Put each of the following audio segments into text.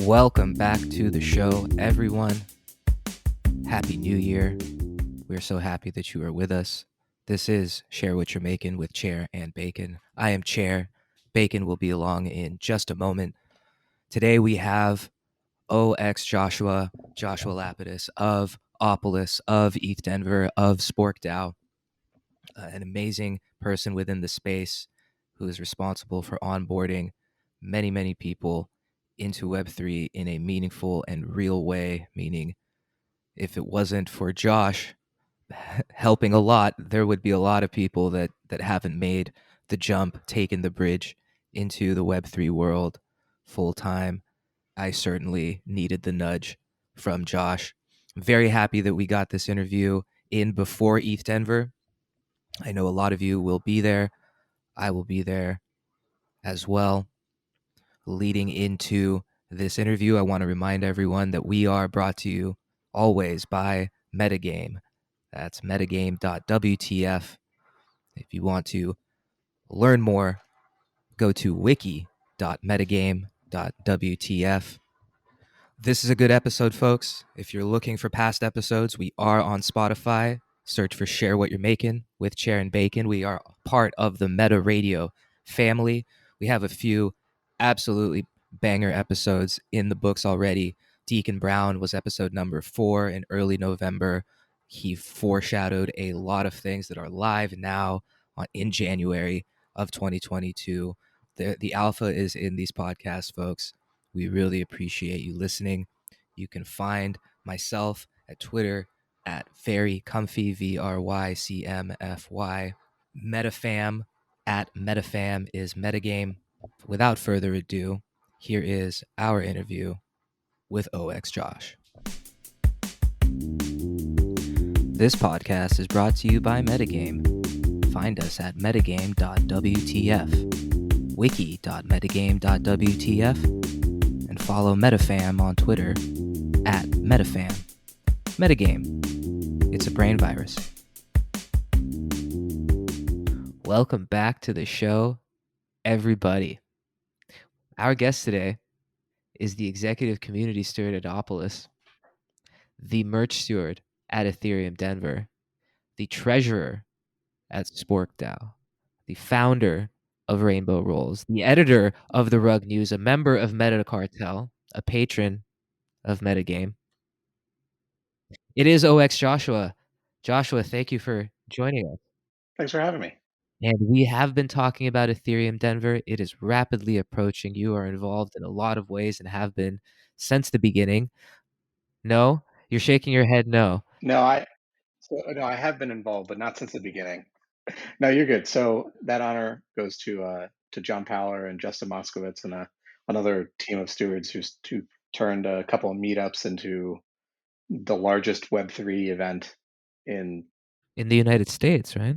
Welcome back to the show, everyone. Happy New Year. We're so happy that you are with us. This is Share What You're Making with Chair and Bacon. I am Chair. Bacon will be along in just a moment. Today we have 0xJoshua, Joshua Lapidus of Opolis, of ETH Denver, of Spork DAO, an amazing person within the space who is responsible for onboarding many people into Web3 in a meaningful and real way, meaning if it wasn't for Josh helping a lot, there would be a lot of people that haven't made the jump, taken the bridge into the Web3 world full time. I certainly needed the nudge from Josh. I'm very happy that we got this interview in before ETH Denver. I know a lot of you will be there. I will be there as well. Leading into this interview, I want to remind everyone that we are brought to you always by Metagame. That's metagame.wtf. If you want to learn more, go to wiki.metagame.wtf. This is a good episode, folks. If you're looking for past episodes, we are on Spotify. Search for Share What You're Making with Chair and Bacon. We are part of the Meta Radio family. We have a few absolutely banger episodes in the books already. Deacon Brown was episode number 4 in early November. He foreshadowed a lot of things that are live now in January of 2022. The alpha is in these podcasts, folks. We really appreciate you listening. You can find myself at Twitter at very comfy, VRYCMFY. Metafam at Metafam is Metagame. Without further ado, here is our interview with 0xJosh. This podcast is brought to you by Metagame. Find us at metagame.wtf, wiki.metagame.wtf, and follow Metafam on Twitter at Metafam. Metagame. It's a brain virus. Welcome back to the show, everybody. Our guest today is the executive community steward at Opolis, the merch steward at Ethereum Denver, the treasurer at Spork DAO, the founder of Rainbow Rolls, the editor of The Rug News, a member of Meta Cartel, a patron of Metagame. It is 0xJoshua. Joshua, thank you for joining us. Thanks for having me. And we have been talking about Ethereum Denver. It is rapidly approaching. You are involved in a lot of ways and have been since the beginning. No? You're shaking your head no. No, I have been involved, but not since the beginning. No, you're good. So that honor goes to John Powler and Justin Moskowitz and another team of stewards who turned a couple of meetups into the largest Web3 event in the United States, right?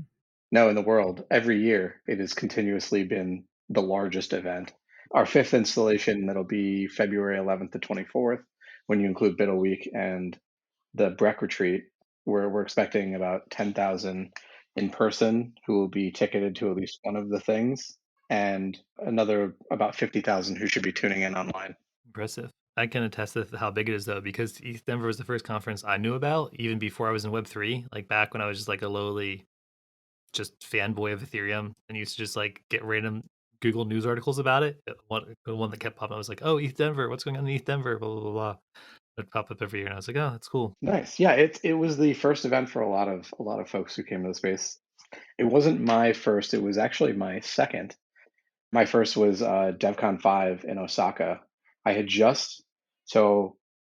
No, in the world. Every year, it has continuously been the largest event. Our 5th installation, that'll be February 11th to 24th, when you include Biddle Week and the Breck Retreat, where we're expecting about 10,000 in person who will be ticketed to at least one of the things, and another about 50,000 who should be tuning in online. Impressive. I can attest to how big it is, though, because ETH Denver was the first conference I knew about, even before I was in Web3, like back when I was just like a lowly just fanboy of Ethereum and used to just like get random Google news articles about it. The one that kept popping up was like, oh, ETH Denver, what's going on in ETH Denver, blah, blah, blah, blah. It'd pop up every year, and I was like, oh, that's cool. Nice. Yeah, it was the first event for a lot of folks who came to the space. It wasn't my first, it was actually my second. My first was DevCon 5 in Osaka. I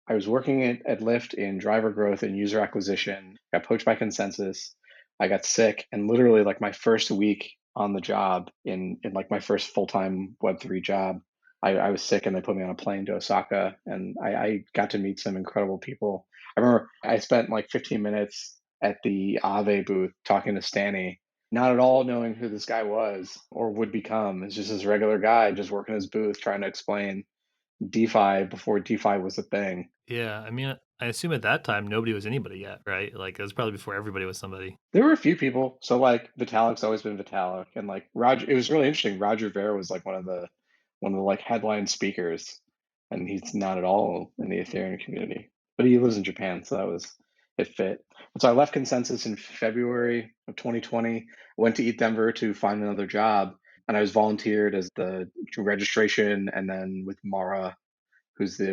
was working at Lyft in driver growth and user acquisition, got poached by Consensus. I got sick, and literally like my first week on the job in like my first full-time Web3 job, I was sick and they put me on a plane to Osaka, and I got to meet some incredible people. I remember I spent like 15 minutes at the Aave booth talking to Stanny, not at all knowing who this guy was or would become. It's just this regular guy just working his booth trying to explain DeFi before DeFi was a thing. Yeah, I mean, I assume at that time nobody was anybody yet, right? Like it was probably before everybody was somebody. There were a few people. So like Vitalik's always been Vitalik, and like Roger. It was really interesting. Roger Ver was like one of the like headline speakers, and he's not at all in the Ethereum community. But he lives in Japan, so it fit. And so I left Consensus in February of 2020. Went to ETHDenver to find another job, and I was volunteered as the registration, and then with Mara, who's the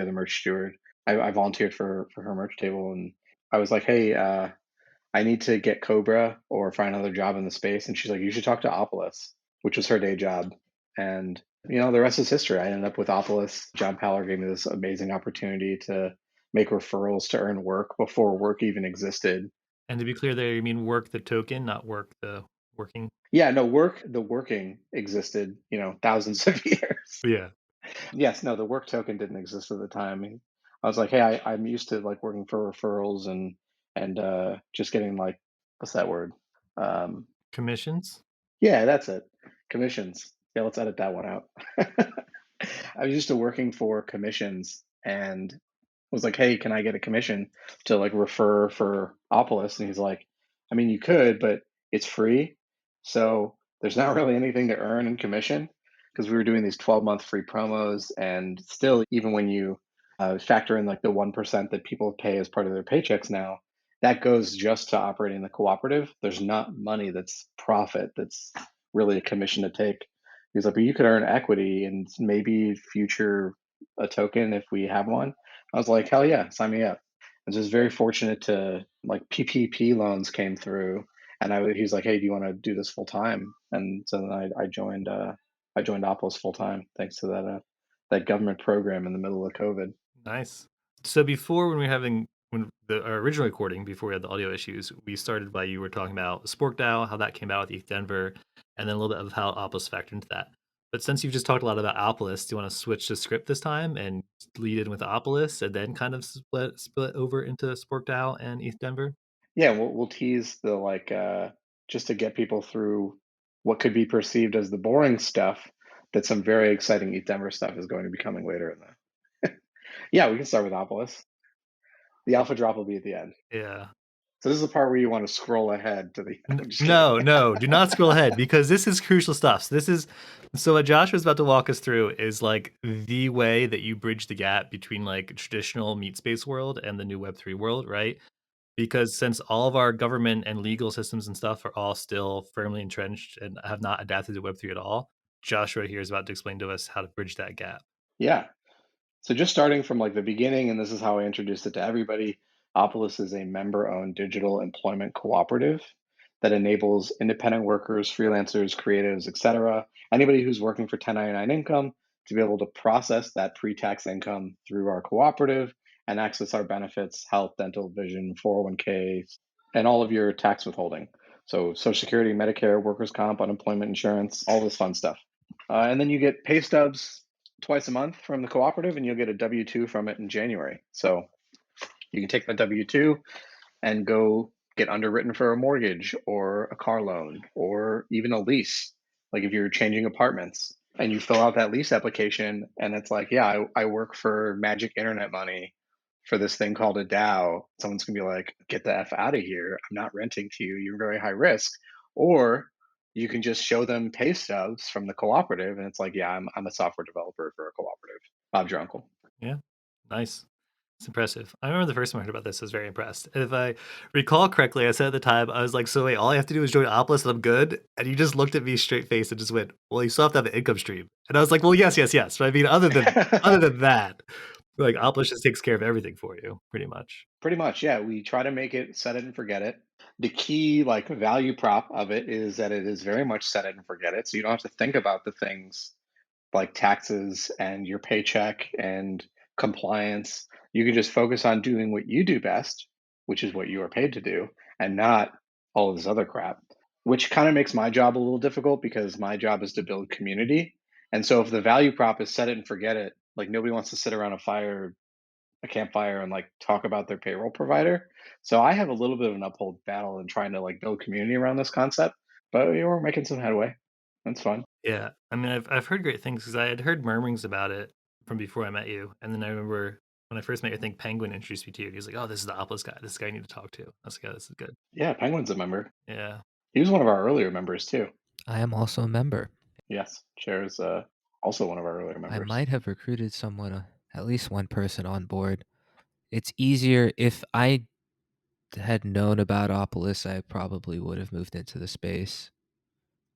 other merch steward. I volunteered for her merch table, and I was like, hey, I need to get Cobra or find another job in the space. And she's like, you should talk to Opolis, which was her day job. And, the rest is history. I ended up with Opolis. John Paller gave me this amazing opportunity to make referrals to earn work before work even existed. And to be clear there, you mean work the token, not work the working? Yeah, no, the working existed, thousands of years. Yeah. Yes, no, the work token didn't exist at the time. I was like, hey, I'm used to like working for referrals and just getting like, what's that word? Commissions? Yeah, that's it. Commissions. Yeah, let's edit that one out. I was used to working for commissions and was like, hey, can I get a commission to like refer for Opolis? And he's like, I mean, you could, but it's free. So there's not really anything to earn in commission because we were doing these 12-month free promos. And still, even when you factor in like the 1% that people pay as part of their paychecks now, that goes just to operating the cooperative. There's not money that's profit that's really a commission to take. He's like, but you could earn equity and maybe future a token if we have one. I was like, hell yeah, sign me up. I was just very fortunate to like PPP loans came through, and he's like, hey, do you want to do this full time? And so then I joined Opolis full time thanks to that government program in the middle of COVID. Nice. So before when our original recording, before we had the audio issues, we started by you were talking about Spork DAO, how that came out with ETH Denver, and then a little bit of how Opolis factored into that. But since you've just talked a lot about Opolis, do you want to switch the script this time and lead in with Opolis and then kind of split over into Spork DAO and ETH Denver? Yeah, we'll tease the like just to get people through what could be perceived as the boring stuff. That some very exciting ETH Denver stuff is going to be coming later in the. Yeah, we can start with Opolis. The alpha drop will be at the end. Yeah. So this is the part where you want to scroll ahead to the. I'm just kidding. No, do not scroll ahead because this is crucial stuff. So what Joshua's about to walk us through is like the way that you bridge the gap between like traditional meat space world and the new Web3 world, right? Because since all of our government and legal systems and stuff are all still firmly entrenched and have not adapted to Web3 at all, Joshua here is about to explain to us how to bridge that gap. Yeah. So just starting from like the beginning, and this is how I introduced it to everybody. Opolis is a member-owned digital employment cooperative that enables independent workers, freelancers, creatives, etc., anybody who's working for 1099 income to be able to process that pre-tax income through our cooperative and access our benefits, health, dental, vision, 401k, and all of your tax withholding. So Social Security, Medicare, workers' comp, unemployment insurance, all this fun stuff. And then you get pay stubs twice a month from the cooperative, and you'll get a W-2 from it in January. So you can take that W-2 and go get underwritten for a mortgage or a car loan or even a lease. Like if you're changing apartments and you fill out that lease application and it's like, yeah, I work for Magic Internet Money for this thing called a DAO. Someone's gonna be like, get the F out of here. I'm not renting to you. You're very high risk. Or you can just show them pay stubs from the cooperative and it's like, yeah, I'm a software developer for a cooperative. Bob's your uncle. Yeah, nice. It's impressive. I remember the first time I heard about this, I was very impressed. And if I recall correctly, I said at the time, I was like, so wait, all I have to do is join Opolis and I'm good? And you just looked at me straight face and just went, well, you still have to have an income stream. And I was like, well, yes. But I mean, other than that, like Opolis just takes care of everything for you, pretty much. Pretty much, yeah. We try to make it set it and forget it. The key like value prop of it is that it is very much set it and forget it. So you don't have to think about the things like taxes and your paycheck and compliance. You can just focus on doing what you do best, which is what you are paid to do, and not all of this other crap, which kind of makes my job a little difficult because my job is to build community. And so if the value prop is set it and forget it, like nobody wants to sit around a campfire and like talk about their payroll provider. So I have a little bit of an uphill battle in trying to like build community around this concept, but we're making some headway. That's fun. Yeah. I mean, I've heard great things because I had heard murmurings about it from before I met you. And then I remember when I first met you, I think Penguin introduced me to you. He's like, oh, this is the Opolis guy. This guy you need to talk to. I was like, oh, this is good. Yeah, Penguin's a member. Yeah. He was one of our earlier members too. I am also a member. Yes, shares also one of our earlier I members. might have recruited someone, at least one person on board. It's easier if I had known about Opolis, I probably would have moved into the space.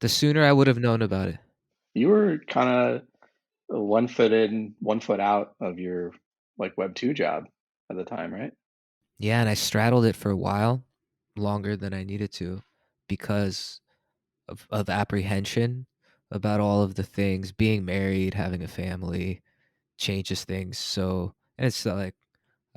The sooner I would have known about it. You were kind of 1 foot in, 1 foot out of your like Web 2 job at the time, right? Yeah, and I straddled it for a while, longer than I needed to, because of apprehension about all of the things. Being married, having a family changes things. So, and it's like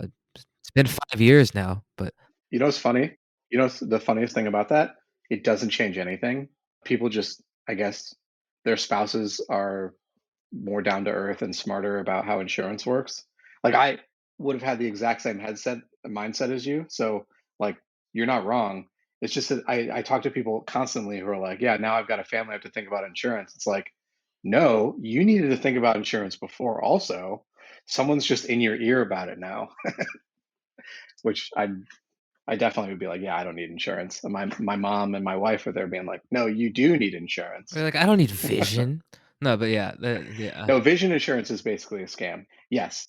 uh, it's been 5 years now, but You know what's funny? You know what's the funniest thing about that? It doesn't change anything. People just, I guess, their spouses are more down to earth and smarter about how insurance works. Like I would have had the exact same headset mindset as you. So like you're not wrong. It's just that I talk to people constantly who are like, yeah, now I've got a family, I have to think about insurance. It's like, no, you needed to think about insurance before also. Someone's just in your ear about it now, which I definitely would be like, yeah, I don't need insurance. And my mom and my wife are there being like, no, you do need insurance. they're like, I don't need vision. No, but yeah, yeah. No, vision insurance is basically a scam. Yes.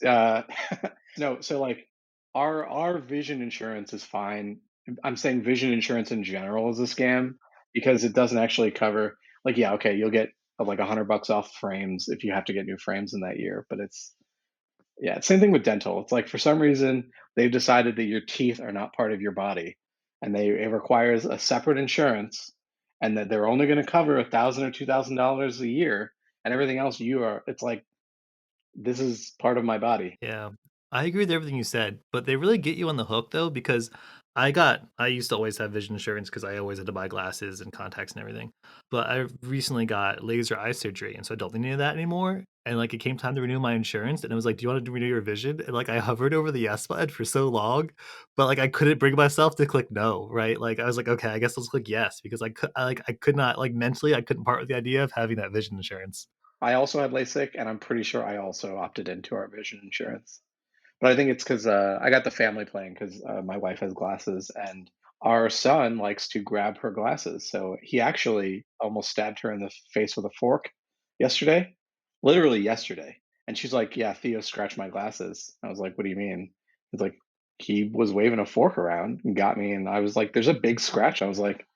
No, so like our vision insurance is fine. I'm saying vision insurance in general is a scam because it doesn't actually cover like yeah, okay, you'll get like $100 off frames if you have to get new frames in that year, but it's yeah, same thing with dental. It's like for some reason they've decided that your teeth are not part of your body and it requires a separate insurance and that they're only going to cover $1,000 or $2,000 a year and everything else you are it's like this is part of my body. Yeah. I agree with everything you said, but they really get you on the hook though, because I used to always have vision insurance because I always had to buy glasses and contacts and everything. But I recently got laser eye surgery, and so I don't need any of that anymore. And like it came time to renew my insurance, and it was like, "Do you want to renew your vision?" And like I hovered over the yes button for so long, but like I couldn't bring myself to click no, right? Like I was like, okay, I guess let's click yes because I could not like mentally I couldn't part with the idea of having that vision insurance. I also had LASIK and I'm pretty sure I also opted into our vision insurance. But I think it's because I got the family plan because my wife has glasses and our son likes to grab her glasses. So he actually almost stabbed her in the face with a fork yesterday, literally yesterday. And she's like, "Yeah, Theo scratched my glasses." I was like, "What do you mean?" He's like, "He was waving a fork around and got me." And I was like, "There's a big scratch." I was like,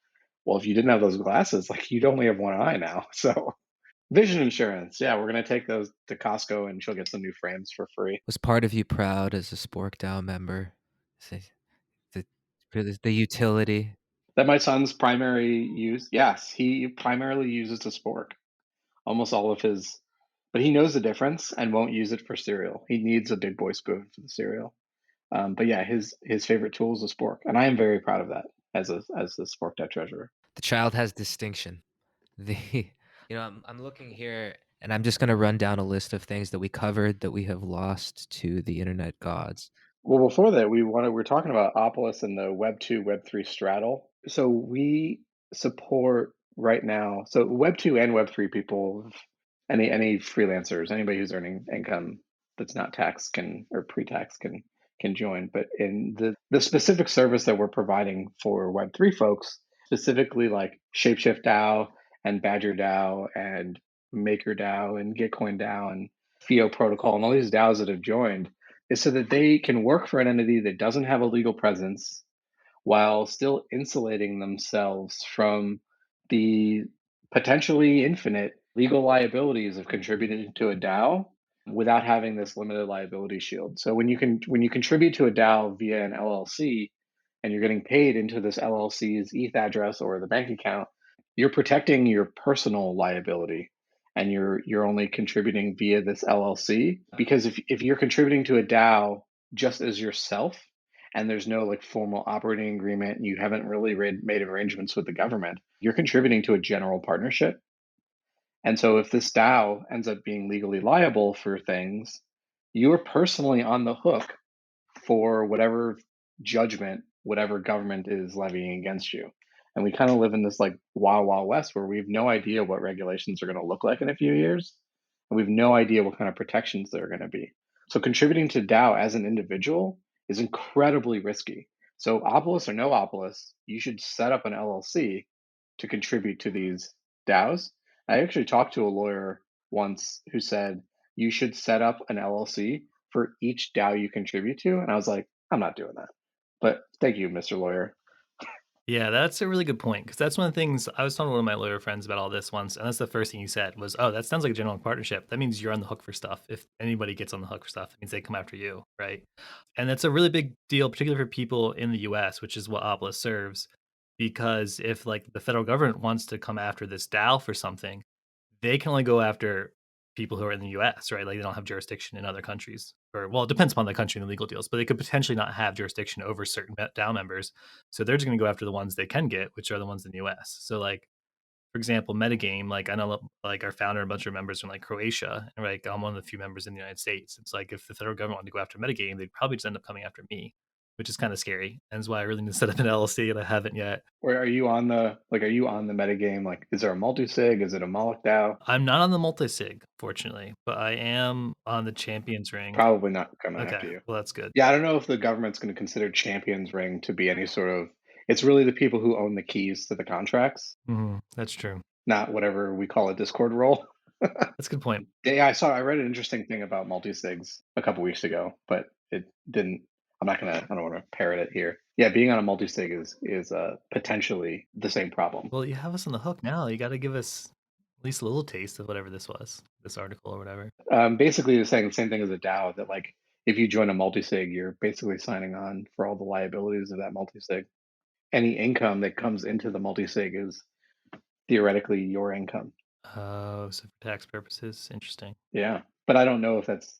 "Well, if you didn't have those glasses, like you'd only have one eye now." So vision insurance, yeah, we're gonna take those to Costco and she'll get some new frames for free. Was part of you proud as a Spork DAO member? Say the the utility. That my son's primary use, yes, he primarily uses a spork. Almost all of his, but he knows the difference and won't use it for cereal. He needs a big boy spoon for the cereal. But yeah, his favorite tool is a spork, and I am very proud of that as a spork debt treasurer. The child has distinction. The I'm looking here and I'm just gonna run down a list of things that we covered that we have lost to the internet gods. Well, before that, we're talking about Opolis and the Web 2, Web 3 straddle. So we support right now. So Web 2 and Web 3 people, any freelancers, anybody who's earning income that's not tax can or pre-tax can join. But in the specific service that we're providing for Web 3 folks, specifically like Shapeshift DAO and Badger DAO and Maker DAO and Gitcoin DAO and FIO Protocol and all these DAOs that have joined is so that they can work for an entity that doesn't have a legal presence while still insulating themselves from the potentially infinite legal liabilities of contributing to a DAO without having this limited liability shield. So when you contribute to a DAO via an LLC and you're getting paid into this LLC's ETH address or the bank account, you're protecting your personal liability and you're only contributing via this LLC because if you're contributing to a DAO just as yourself and there's no like formal operating agreement and you haven't really made arrangements with the government, you're contributing to a general partnership. And so if this DAO ends up being legally liable for things, you're personally on the hook for whatever judgment whatever government is levying against you. And we kind of live in this like wild, wild west where we have no idea what regulations are going to look like in a few years. And we have no idea what kind of protections there are going to be. So contributing to DAO as an individual is incredibly risky. So Opolis or no Opolis, you should set up an LLC to contribute to these DAOs. I actually talked to a lawyer once who said you should set up an LLC for each DAO you contribute to, and I was like, I'm not doing that. But thank you, Mr. Lawyer. Yeah, that's a really good point because that's one of the things I was talking to one of my lawyer friends about all this once, and that's the first thing he said was, "Oh, that sounds like a general partnership. That means you're on the hook for stuff. If anybody gets on the hook for stuff, it means they come after you, right?" And that's a really big deal, particularly for people in the U.S., which is what Opolis serves, because if like the federal government wants to come after this DAO for something, they can only go after people who are in the US, right? Like they don't have jurisdiction in other countries. Or well, it depends upon the country and the legal deals, but they could potentially not have jurisdiction over certain DAO members. So they're just going to go after the ones they can get, which are the ones in the US. So like for example, metagame, like I know like our founder and a bunch of members from like Croatia, and like I'm one of the few members in the United States. It's like if the federal government wanted to go after metagame, they'd probably just end up coming after me, which is kind of scary. And that's why I really need to set up an LLC and I haven't yet. Or are you on the metagame? Like, is there a multi-sig? Is it a Moloch DAO? I'm not on the multi-sig, fortunately, but I am on the Champions Ring. Probably not coming Okay, after you. well that's good. Yeah, I don't know if the government's going to consider Champions Ring to be any sort of. It's really the people who own the keys to the contracts, That's true. not whatever we call a Discord role. That's a good point. Yeah, I read an interesting thing about multi-sigs a couple weeks ago, but it didn't. I don't want to parrot it here. Yeah, being on a multi-sig is potentially the same problem. Well, you have us on the hook now. You got to give us at least a little taste of whatever this was, this article or whatever. Basically, it's saying the same thing as a DAO, that like if you join a multi-sig, you're basically signing on for all the liabilities of that multi-sig. Any income that comes into the multi-sig is theoretically your income. Oh, so for tax purposes, interesting. Yeah, but I don't know if that's.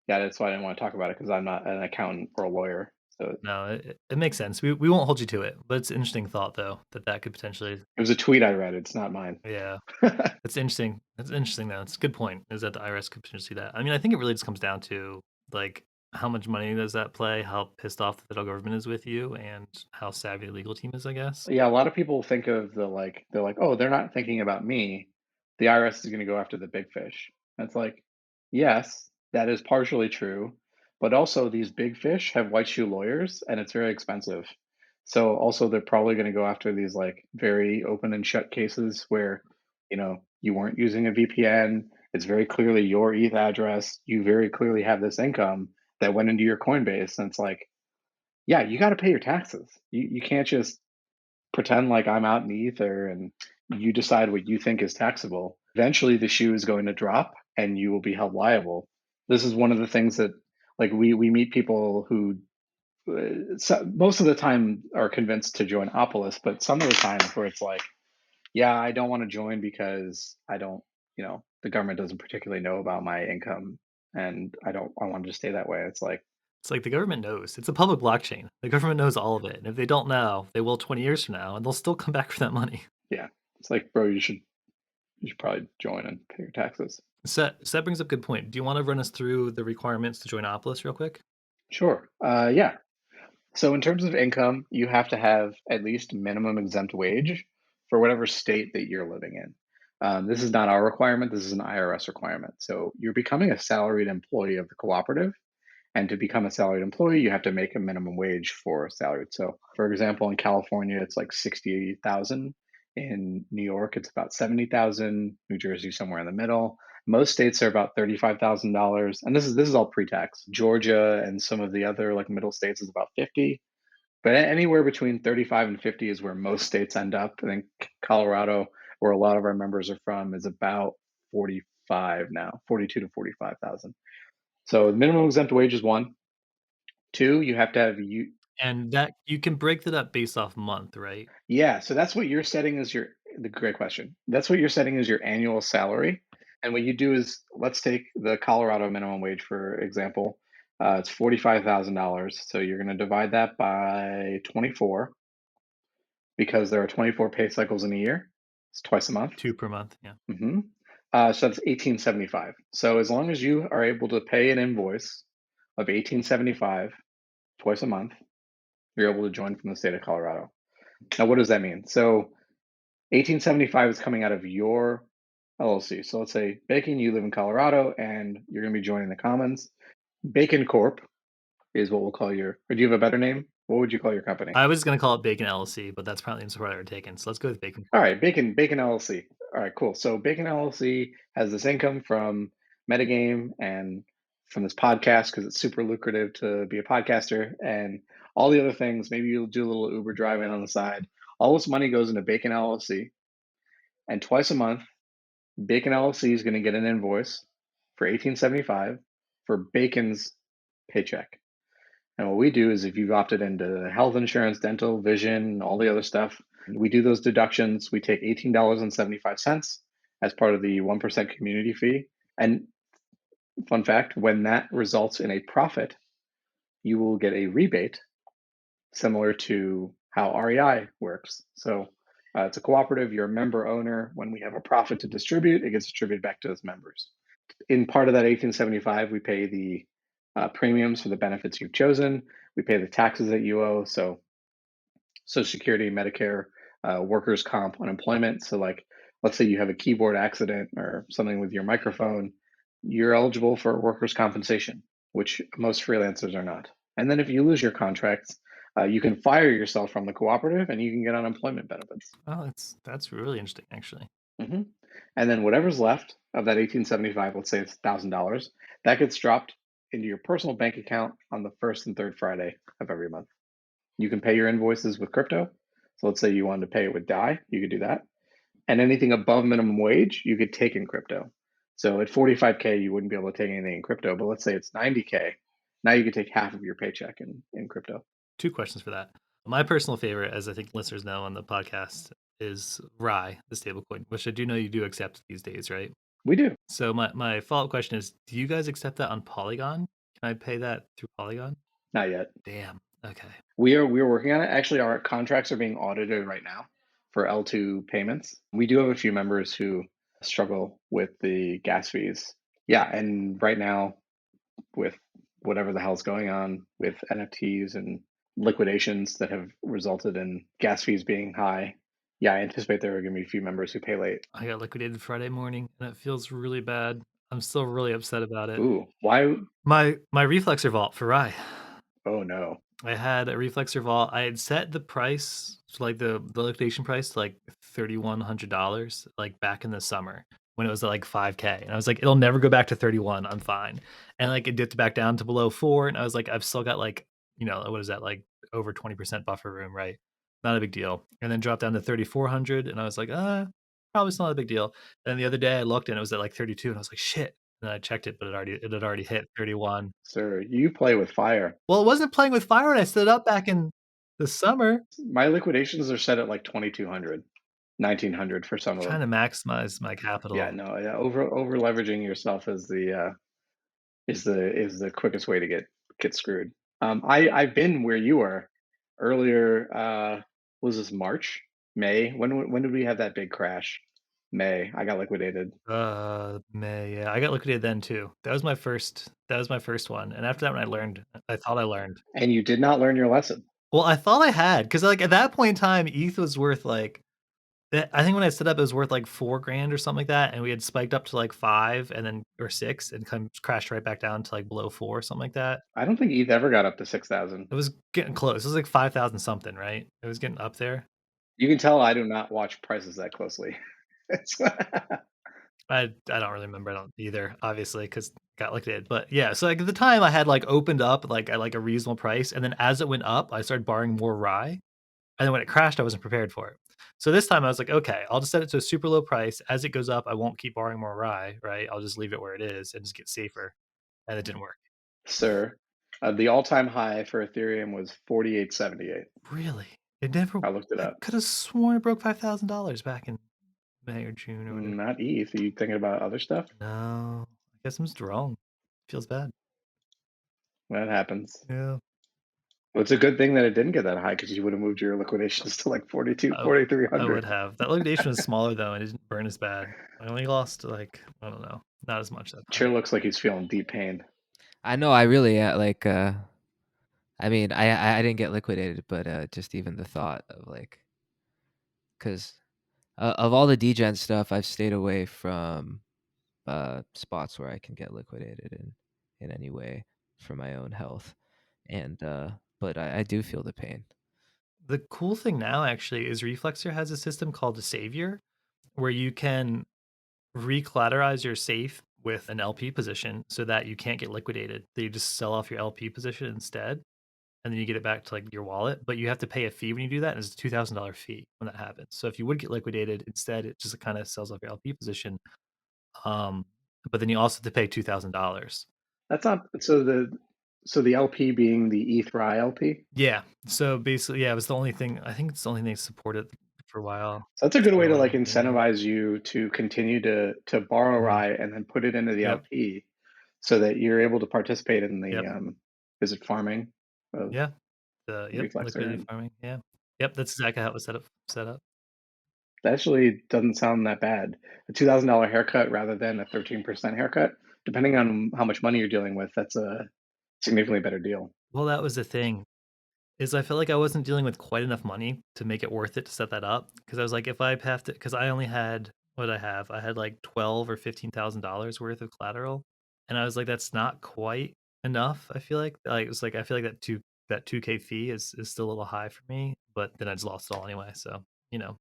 Yeah, that's why I didn't want to talk about it, because I'm not an accountant or a lawyer. So No, it makes sense. We won't hold you to it, but it's an interesting thought though that could potentially. it was a tweet I read. It's not mine. Yeah, it's interesting. It's interesting though. It's a good point. Is that the IRS could potentially see that? I mean, I think it really just comes down to like how much money does that play, how pissed off the federal government is with you, and how savvy the legal team is, I guess. Yeah, a lot of people think of they're like, oh, they're not thinking about me. The IRS is going to go after the big fish. And it's like, yes, that is partially true, but also these big fish have white shoe lawyers, and it's very expensive. So also they're probably going to go after these like very open and shut cases where, you weren't using a VPN. It's very clearly your ETH address. You very clearly have this income that went into your Coinbase, and it's like, yeah, you got to pay your taxes. You can't just pretend like I'm out in the ether and you decide what you think is taxable. Eventually, the shoe is going to drop and you will be held liable. This is one of the things that, like, we meet people who most of the time are convinced to join Opolis, but some of the times where it's like, yeah, I don't want to join because I don't, the government doesn't particularly know about my income, and I want to just stay that way. It's like, It's like the government knows. It's a public blockchain. The government knows all of it. And if they don't now, they will 20 years from now, and they'll still come back for that money. yeah, it's like, bro, you should probably join and pay your taxes. So that brings up a good point. Do you want to run us through the requirements to join Opolis real quick? Sure. Yeah. So in terms of income, you have to have at least minimum exempt wage for whatever state that you're living in. This is not our requirement. This is an IRS requirement. So you're becoming a salaried employee of the cooperative. And to become a salaried employee, you have to make a minimum wage for salaried. So, for example, in California, it's like 60,000. In New York, it's about 70,000. New Jersey, somewhere in the middle. Most states are about $35,000, and this is all pre-tax. Georgia and some of the other like middle states is about 50. But anywhere between 35 and 50 is where most states end up. I think Colorado, where a lot of our members are from, is about 45 now, 42 to 45,000. So the minimum exempt wage is one. Two, you have to have you. And that you can break that up based off month, right? Yeah, so that's what you're setting as the great question. That's what you're setting as your annual salary. And what you do is, let's take the Colorado minimum wage, for example. It's $45,000. So you're going to divide that by 24, because there are 24 pay cycles in a year. It's twice a month. 2 per month. Yeah. Mm-hmm. So that's $1,875. So as long as you are able to pay an invoice of $1,875 twice a month, you're able to join from the state of Colorado. Now, what does that mean? So 1875 is coming out of your LLC. So let's say, Bacon, you live in Colorado and you're going to be joining the Commons. Bacon Corp is what we'll call your, or do you have a better name? What would you call your company? I was going to call it Bacon LLC, but that's probably the inspired taken. So let's go with Bacon. All right, Bacon LLC. All right, cool. So Bacon LLC has this income from metagame and from this podcast because it's super lucrative to be a podcaster and all the other things. Maybe you'll do a little Uber driving on the side. All this money goes into Bacon LLC, and twice a month, Bacon LLC is going to get an invoice for 1875 for Bacon's paycheck. And what we do is if you've opted into health insurance, dental, vision, all the other stuff, we do those deductions. We take $18.75 as part of the 1% community fee. And fun fact, when that results in a profit, you will get a rebate similar to how REI works. So it's a cooperative, you're a member owner. When we have a profit to distribute, it gets distributed back to us members. In part of that 1875, we pay the premiums for the benefits you've chosen. We pay the taxes that you owe. So Social Security, Medicare, workers' comp, unemployment. So, like, let's say you have a keyboard accident or something with your microphone, you're eligible for workers' compensation, which most freelancers are not. And then if you lose your contracts, you can fire yourself from the cooperative and you can get unemployment benefits. Oh, that's really interesting, actually. hmm And then whatever's left of that 1875, let's say it's $1,000, that gets dropped into your personal bank account on the first and third Friday of every month. You can pay your invoices with crypto. So let's say you wanted to pay it with DAI, you could do that. And anything above minimum wage, you could take in crypto. So at 45K, you wouldn't be able to take anything in crypto. But let's say it's 90K. Now you could take half of your paycheck in crypto. 2 questions for that. My personal favorite, as I think listeners know on the podcast, is Rye, the stablecoin, which I do know you do accept these days, right? We do. So my follow-up question is, do you guys accept that on Polygon? Can I pay that through Polygon? Not yet. Damn. Okay. We're working on it. Actually, our contracts are being audited right now for L2 payments. We do have a few members who struggle with the gas fees. Yeah, and right now with whatever the hell's going on with NFTs and liquidations that have resulted in gas fees being high. Yeah, I anticipate there are going to be a few members who pay late. I got liquidated Friday morning, and it feels really bad. I'm still really upset about it. Ooh, why? My reflexor vault for Rye. Oh no. I had a reflexor vault. I had set the price, like the liquidation price, to like $3,100, like back in the summer when it was at like 5K, and I was like, it'll never go back to 31. I'm fine, and like it dipped back down to below 4, and I was like, I've still got like, what is that, like over 20% buffer room, right? Not a big deal. And then dropped down to 3,400, and I was like, probably still not a big deal. And the other day I looked and it was at like 32, and I was like, shit. And I checked it, but it had already hit 31. Sir, you play with fire. Well, it wasn't playing with fire when I stood up back in the summer. My liquidations are set at like 2,200, 1,900 for some of Trying them. to maximize my capital. Yeah, no, yeah, over leveraging yourself is the quickest way to get screwed. I've been where you were earlier. Was this March, May? When did we have that big crash? May. I got liquidated. May, yeah, I got liquidated then too. That was my first one, and after that one I thought I learned. And you did not learn your lesson. Well, I thought I had, because like, at that point in time, ETH was worth like, I think when I stood up, it was worth like 4 grand or something like that, and we had spiked up to like 5 and then or 6 and crashed right back down to like below 4 or something like that. I don't think ETH ever got up to 6,000. It was getting close. It was like 5,000 something, right? It was getting up there. You can tell I do not watch prices that closely. I don't really remember, I don't either, obviously, because got liquidated. But yeah, so like at the time I had like opened up like at like a reasonable price, and then as it went up, I started borrowing more Rye. And then when it crashed, I wasn't prepared for it. So this time I was like, okay, I'll just set it to a super low price. As it goes up, I won't keep borrowing more Rye, right? I'll just leave it where it is and just get safer. And it didn't work. Sir, the all-time high for Ethereum was 48.78. Really? It never. I looked it I up. could have sworn it broke $5,000 back in May or June or whatever. Not ETH. Are you thinking about other stuff? No, I guess I'm just wrong. Feels bad. That happens. Yeah. Well, it's a good thing that it didn't get that high because you would have moved your liquidations to like 42, I 4,300. would have. That liquidation was smaller though, and it didn't burn as bad. I only lost like, I don't know, not as much that time. Sure looks like he's feeling deep pain. I know. I really like. I mean, I didn't get liquidated, but just even the thought of like, because of all the degen stuff, I've stayed away from spots where I can get liquidated in any way for my own health, and but I do feel the pain. The cool thing now actually is Reflexer has a system called a Savior, where you can recollateralize your safe with an LP position so that you can't get liquidated. They just sell off your LP position instead, and then you get it back to like your wallet. But you have to pay a fee when you do that, and it's a $2,000 fee when that happens. So if you would get liquidated, instead it just kind of sells off your LP position. Um, but then you also have to pay $2,000. That's not so the LP being the ETH LP. Yeah. So basically, yeah, it was the only thing. I think it's the only thing supported for a while. So that's a good For way a to like while. Yeah. incentivize you to continue to borrow Mhm. Rye and then put it into the Yep. LP so that you're able to participate in the Yep. is it farming of Yeah. The Reflexer. liquidity And farming. Yeah. Yep. That's exactly how it was set up. that actually doesn't sound that bad. A $2,000 haircut rather than a 13% haircut, depending on how much money you're dealing with, that's a significantly better deal. Well, that was the thing. Is I felt like I wasn't dealing with quite enough money to make it worth it to set that up. Because I was like, if I have to, because I only had what did I have? I had like 12 or $15,000 worth of collateral, and I was like, that's not quite enough. I feel like it was like I feel like that 2K fee is still a little high for me, but then I just lost it all anyway. So you know,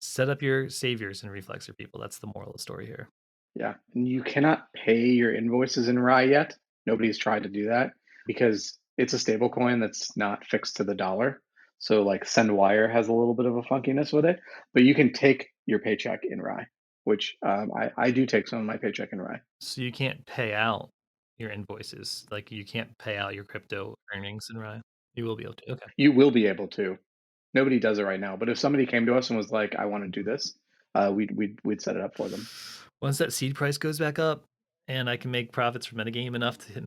set up your saviors and reflexer people. That's the moral of the story here. Yeah, and you cannot pay your invoices in Rye yet. Nobody's tried to do that because it's a stable coin that's not fixed to the dollar. So like SendWire has a little bit of a funkiness with it, but you can take your paycheck in Rye, which I do take some of my paycheck in Rye. So you can't pay out your invoices, like you can't pay out your crypto earnings in Rye. You will be able to. Okay. You will be able to. Nobody does it right now, but if somebody came to us and was like, "I want to do this," we'd set it up for them. Once that seed price goes back up and I can make profits from metagame enough to hit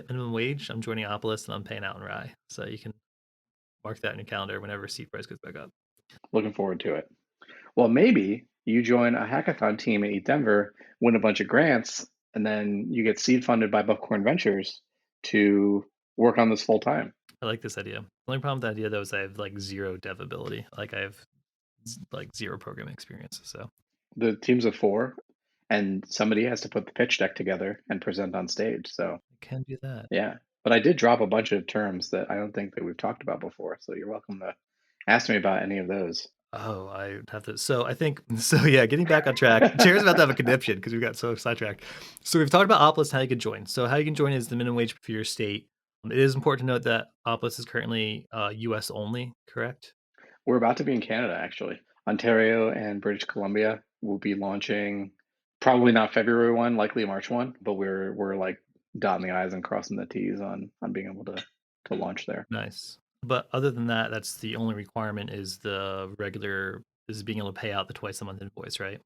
minimum wage, I'm joining Opolis and I'm paying out in Rye. So you can mark that in your calendar whenever seed price goes back up. Looking forward to it. Well, maybe you join a hackathon team at ETHDenver, win a bunch of grants, and then you get seed funded by Buffcorn Ventures to work on this full time. I like this idea. The only problem with the idea though is I have like zero dev ability. Like I have like zero programming experience. So The teams of four, and somebody has to put the pitch deck together and present on stage. So, I can do that. yeah. But I did drop a bunch of terms that I don't think that we've talked about before. So you're welcome to ask me about any of those. Oh, I have to. So I think so. Yeah, getting back on track. Chair's about to have a conniption because we got so sidetracked. So we've talked about Opolis and how you can join. So how you can join is the minimum wage for your state. It is important to note that Opolis is currently U.S. only. Correct? We're about to be in Canada, actually. Ontario and British Columbia will be launching probably not February 1, likely March 1, but we're like dotting the I's and crossing the T's on being able to launch there. Nice. But other than that, that's the only requirement is the regular is being able to pay out the twice a month invoice, right?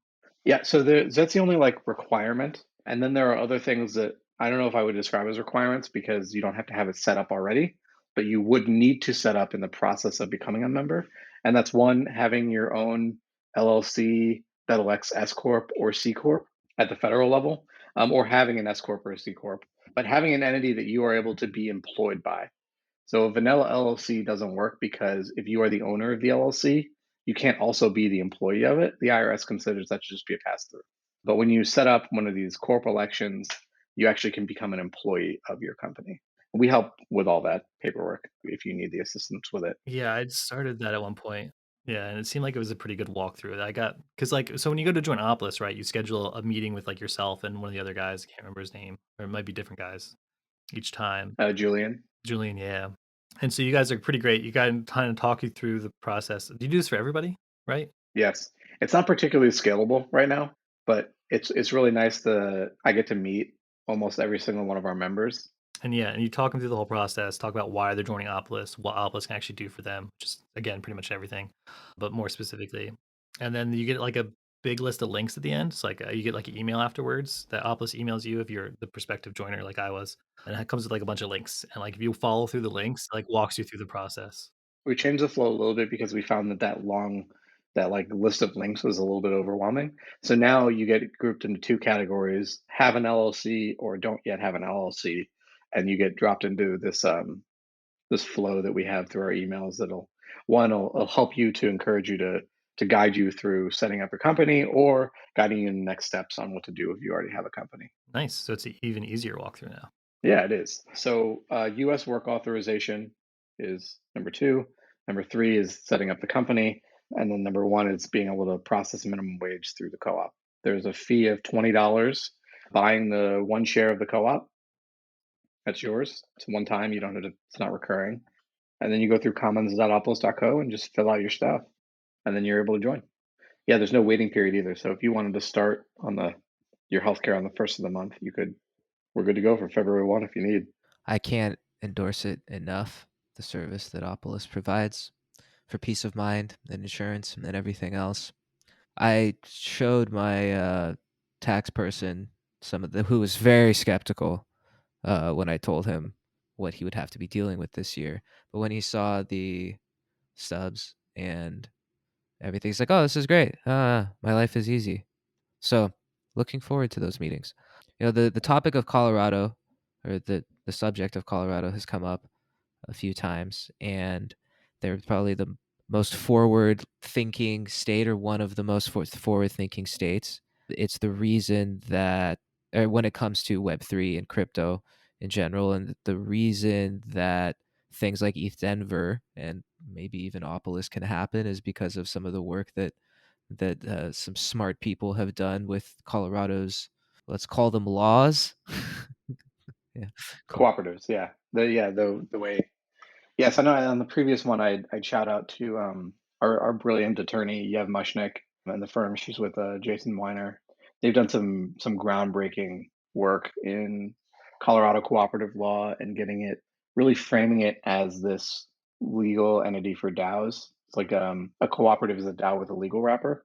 Yeah, so that's the only like requirement. And then there are other things that I don't know if I would describe as requirements because you don't have to have it set up already, but you would need to set up in the process of becoming a member. And that's one, having your own LLC that'll S Corp or C Corp at the federal level, or having an S Corp or a C Corp, but having an entity that you are able to be employed by. So a vanilla LLC doesn't work because if you are the owner of the LLC, you can't also be the employee of it. The IRS considers that to just be a pass through. But when you set up one of these corp elections, you actually can become an employee of your company. We help with all that paperwork if you need the assistance with it. Yeah, I'd started that at one point. Yeah, and it seemed like it was a pretty good walkthrough. I got because like so when you go to join Opolis, right? You schedule a meeting with like yourself and one of the other guys. I can't remember his name, or it might be different guys each time. Julian? Julian, yeah. And so you guys are pretty great. You got to kind of talk you through the process. Do you do this for everybody, right? Yes. It's not particularly scalable right now, but it's really nice that I get to meet almost every single one of our members. And yeah, and you talk them through the whole process, talk about why they're joining Opolis, what Opolis can actually do for them, just again, pretty much everything, but more specifically. And then you get like a big list of links at the end. It's like you get like an email afterwards that Opolis emails you if you're the prospective joiner, like I was, and it comes with like a bunch of links. And like if you follow through the links, it, like walks you through the process. We changed the flow a little bit because we found that like list of links was a little bit overwhelming. So now you get grouped into two categories: have an LLC or don't yet have an LLC, and you get dropped into this flow that we have through our emails. That'll one will help you to encourage you to guide you through setting up your company or guiding you in the next steps on what to do if you already have a company. Nice. So it's an even easier walkthrough now. Yeah, it is. So, U.S. work authorization is number two. Number three is setting up the company. And then number one is being able to process minimum wage through the co-op. There's a fee of $20 buying the one share of the co-op. That's yours. It's one time. You don't have to, it's not recurring. And then you go through commons.opolis.co and just fill out your stuff. And then you're able to join. Yeah, there's no waiting period either. So if you wanted to start on your healthcare on the first of the month, we're good to go for February 1 if you need. I can't endorse it enough, the service that Opolis provides for peace of mind and insurance and everything else. I showed my tax person who was very skeptical when I told him what he would have to be dealing with this year. But when he saw the stubs and everything, he's like, "Oh, this is great. My life is easy." So, looking forward to those meetings. The topic of Colorado, or the subject of Colorado, has come up a few times, and they're probably the most forward-thinking state, or one of the most forward-thinking states. It's the reason that, when it comes to Web3 and crypto in general, and the reason that things like ETH Denver and maybe even Opolis can happen is because of some of the work that some smart people have done with Colorado's, let's call them laws. Yeah, cool. Cooperatives, yeah. The way. Yes, I know. On the previous one, I'd shout out to our brilliant attorney Yev Mushnick and the firm she's with, Jason Weiner. They've done some groundbreaking work in Colorado cooperative law and really framing it as this legal entity for DAOs. It's like a cooperative is a DAO with a legal wrapper.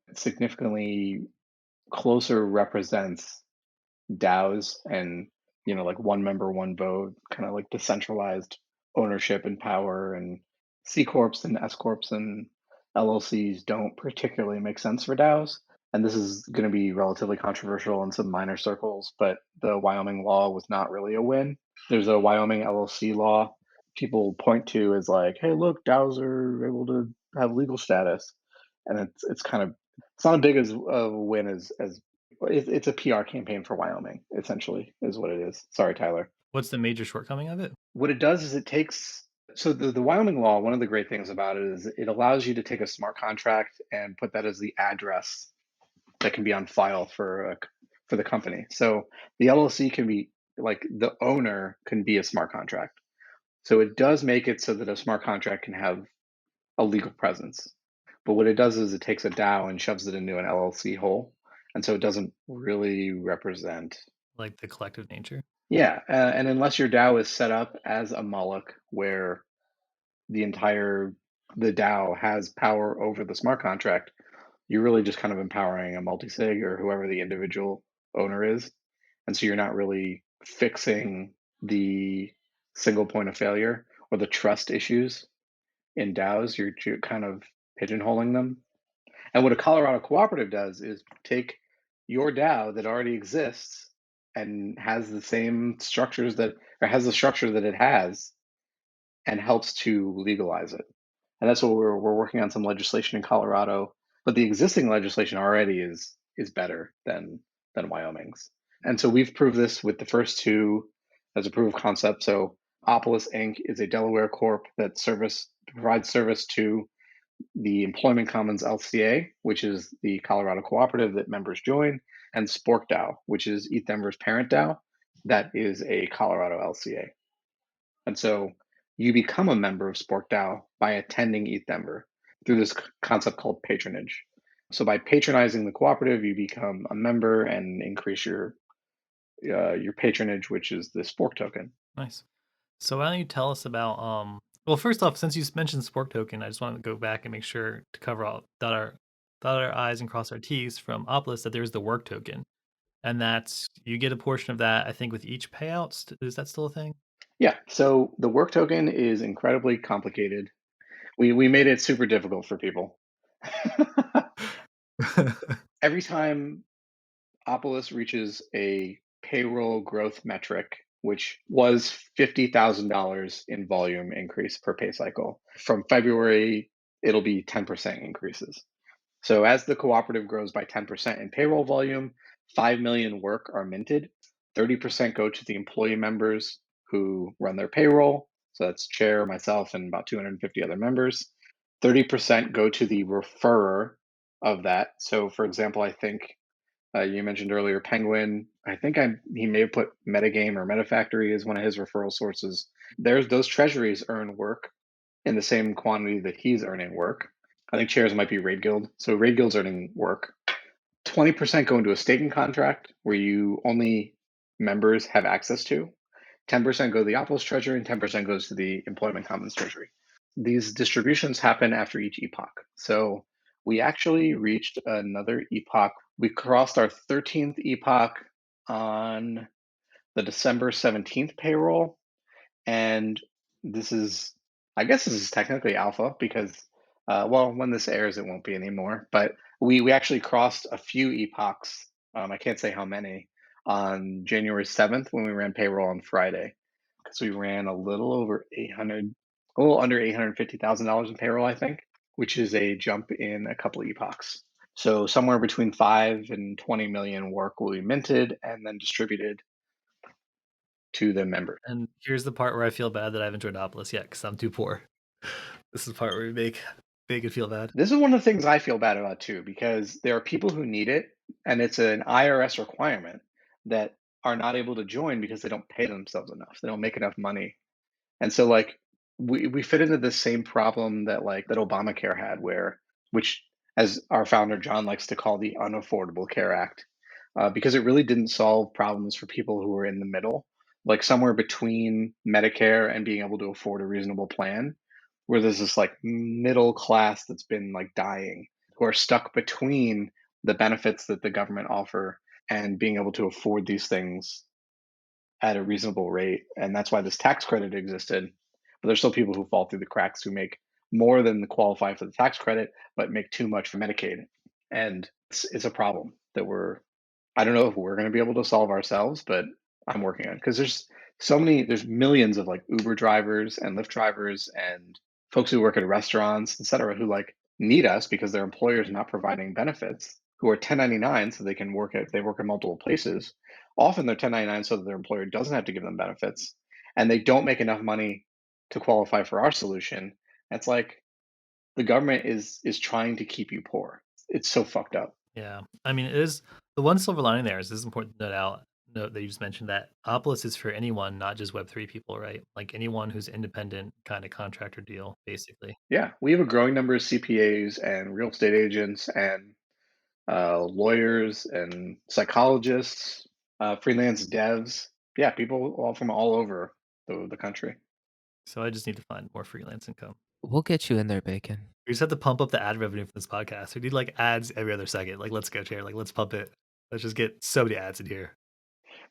It significantly closer represents DAOs and, like one member, one vote, kind of like decentralized ownership and power, and C corps and S corps and LLCs don't particularly make sense for DAOs. And this is going to be relatively controversial in some minor circles, but the Wyoming law was not really a win. There's a Wyoming LLC law people point to as like, hey, look, DAOs are able to have legal status, and it's kind of, it's not as big as a win as it's a PR campaign for Wyoming, essentially, is what it is. Sorry, Tyler. What's the major shortcoming of it? What it does is the Wyoming law, one of the great things about it is it allows you to take a smart contract and put that as the address that can be on file for the company. So the LLC can be, like, the owner can be a smart contract. So it does make it so that a smart contract can have a legal presence. But what it does is it takes a DAO and shoves it into an LLC hole. And so it doesn't really represent. Like the collective nature? Yeah. And unless your DAO is set up as a Moloch where the DAO has power over the smart contract, you're really just kind of empowering a multisig or whoever the individual owner is. And so you're not really fixing the single point of failure or the trust issues in DAOs. You're kind of pigeonholing them. And what a Colorado cooperative does is take your DAO that already exists and has the same structures or has the structure that it has, and helps to legalize it. And that's what we're working on, some legislation in Colorado, but the existing legislation already is better than Wyoming's. And so we've proved this with the first two as a proof of concept. So Opolis Inc. is a Delaware corp that provides service to the Employment Commons LCA, which is the Colorado cooperative that members join, and Spork DAO, which is ETHDenver's parent DAO, that is a Colorado LCA. And so you become a member of Spork DAO by attending ETHDenver through this concept called patronage. So by patronizing the cooperative, you become a member and increase your patronage, which is the Spork token. Nice. So why don't you tell us about well, first off, since you mentioned Spork token, I just want to go back and make sure to cover all dot our I's and cross our T's from Opolis that there's the work token. And that's, you get a portion of that, I think, with each payout. Is that still a thing? Yeah. So the work token is incredibly complicated. We made it super difficult for people. Every time Opolis reaches a payroll growth metric, which was $50,000 in volume increase per pay cycle, from February, it'll be 10% increases. So as the cooperative grows by 10% in payroll volume, 5 million work are minted. 30% go to the employee members who run their payroll. So that's chair, myself, and about 250 other members. 30% go to the referrer of that. So, for example, I think you mentioned earlier Penguin. I think he may have put Metagame or Metafactory as one of his referral sources. Those treasuries earn work in the same quantity that he's earning work. I think shares might be Raid Guild. So Raid Guild's earning work. 20% go into a staking contract where you only members have access to. 10% go to the Opolis treasury and 10% goes to the Employment Commons treasury. These distributions happen after each epoch. So we actually reached another epoch. We crossed our 13th epoch on the December 17th payroll. And I guess this is technically alpha because, well, when this airs, it won't be anymore. But we actually crossed a few epochs. I can't say how many on January 7th when we ran payroll on Friday, because we ran a little under $850,000 in payroll, I think, which is a jump in a couple of epochs. So somewhere between 5 and 20 million work will be minted and then distributed to the members. And here's the part where I feel bad that I haven't joined Opolis yet because I'm too poor. This is the part where we make it feel bad. This is one of the things I feel bad about too, because there are people who need it, and it's an IRS requirement that are not able to join because they don't pay themselves enough. They don't make enough money. And so like we fit into the same problem that Obamacare had, which as our founder John likes to call the Unaffordable Care Act, because it really didn't solve problems for people who were in the middle, like somewhere between Medicare and being able to afford a reasonable plan, where there's this like middle class that's been like dying, who are stuck between the benefits that the government offer and being able to afford these things at a reasonable rate. And that's why this tax credit existed. But there's still people who fall through the cracks who make more than qualify for the tax credit, but make too much for Medicaid. And it's a problem that I don't know if we're going to be able to solve ourselves, but I'm working on it because there's millions of like Uber drivers and Lyft drivers and folks who work at restaurants, et cetera, who like need us because their employer is not providing benefits, who are 1099 so they work at multiple places. Often they're 1099 so that their employer doesn't have to give them benefits, and they don't make enough money to qualify for our solution. It's like the government is trying to keep you poor. It's so fucked up. Yeah, I mean, it is the one silver lining there is this is important to note that you just mentioned that Opolis is for anyone, not just Web3 people, right? Like anyone who's independent kind of contractor deal, basically. Yeah, we have a growing number of CPAs and real estate agents and lawyers and psychologists, freelance devs. Yeah, people all from all over the country. So I just need to find more freelance income. We'll get you in there, Bacon. We just have to pump up the ad revenue for this podcast. We need like ads every other second. Like, let's go, Chair. Like, let's pump it. Let's just get so many ads in here.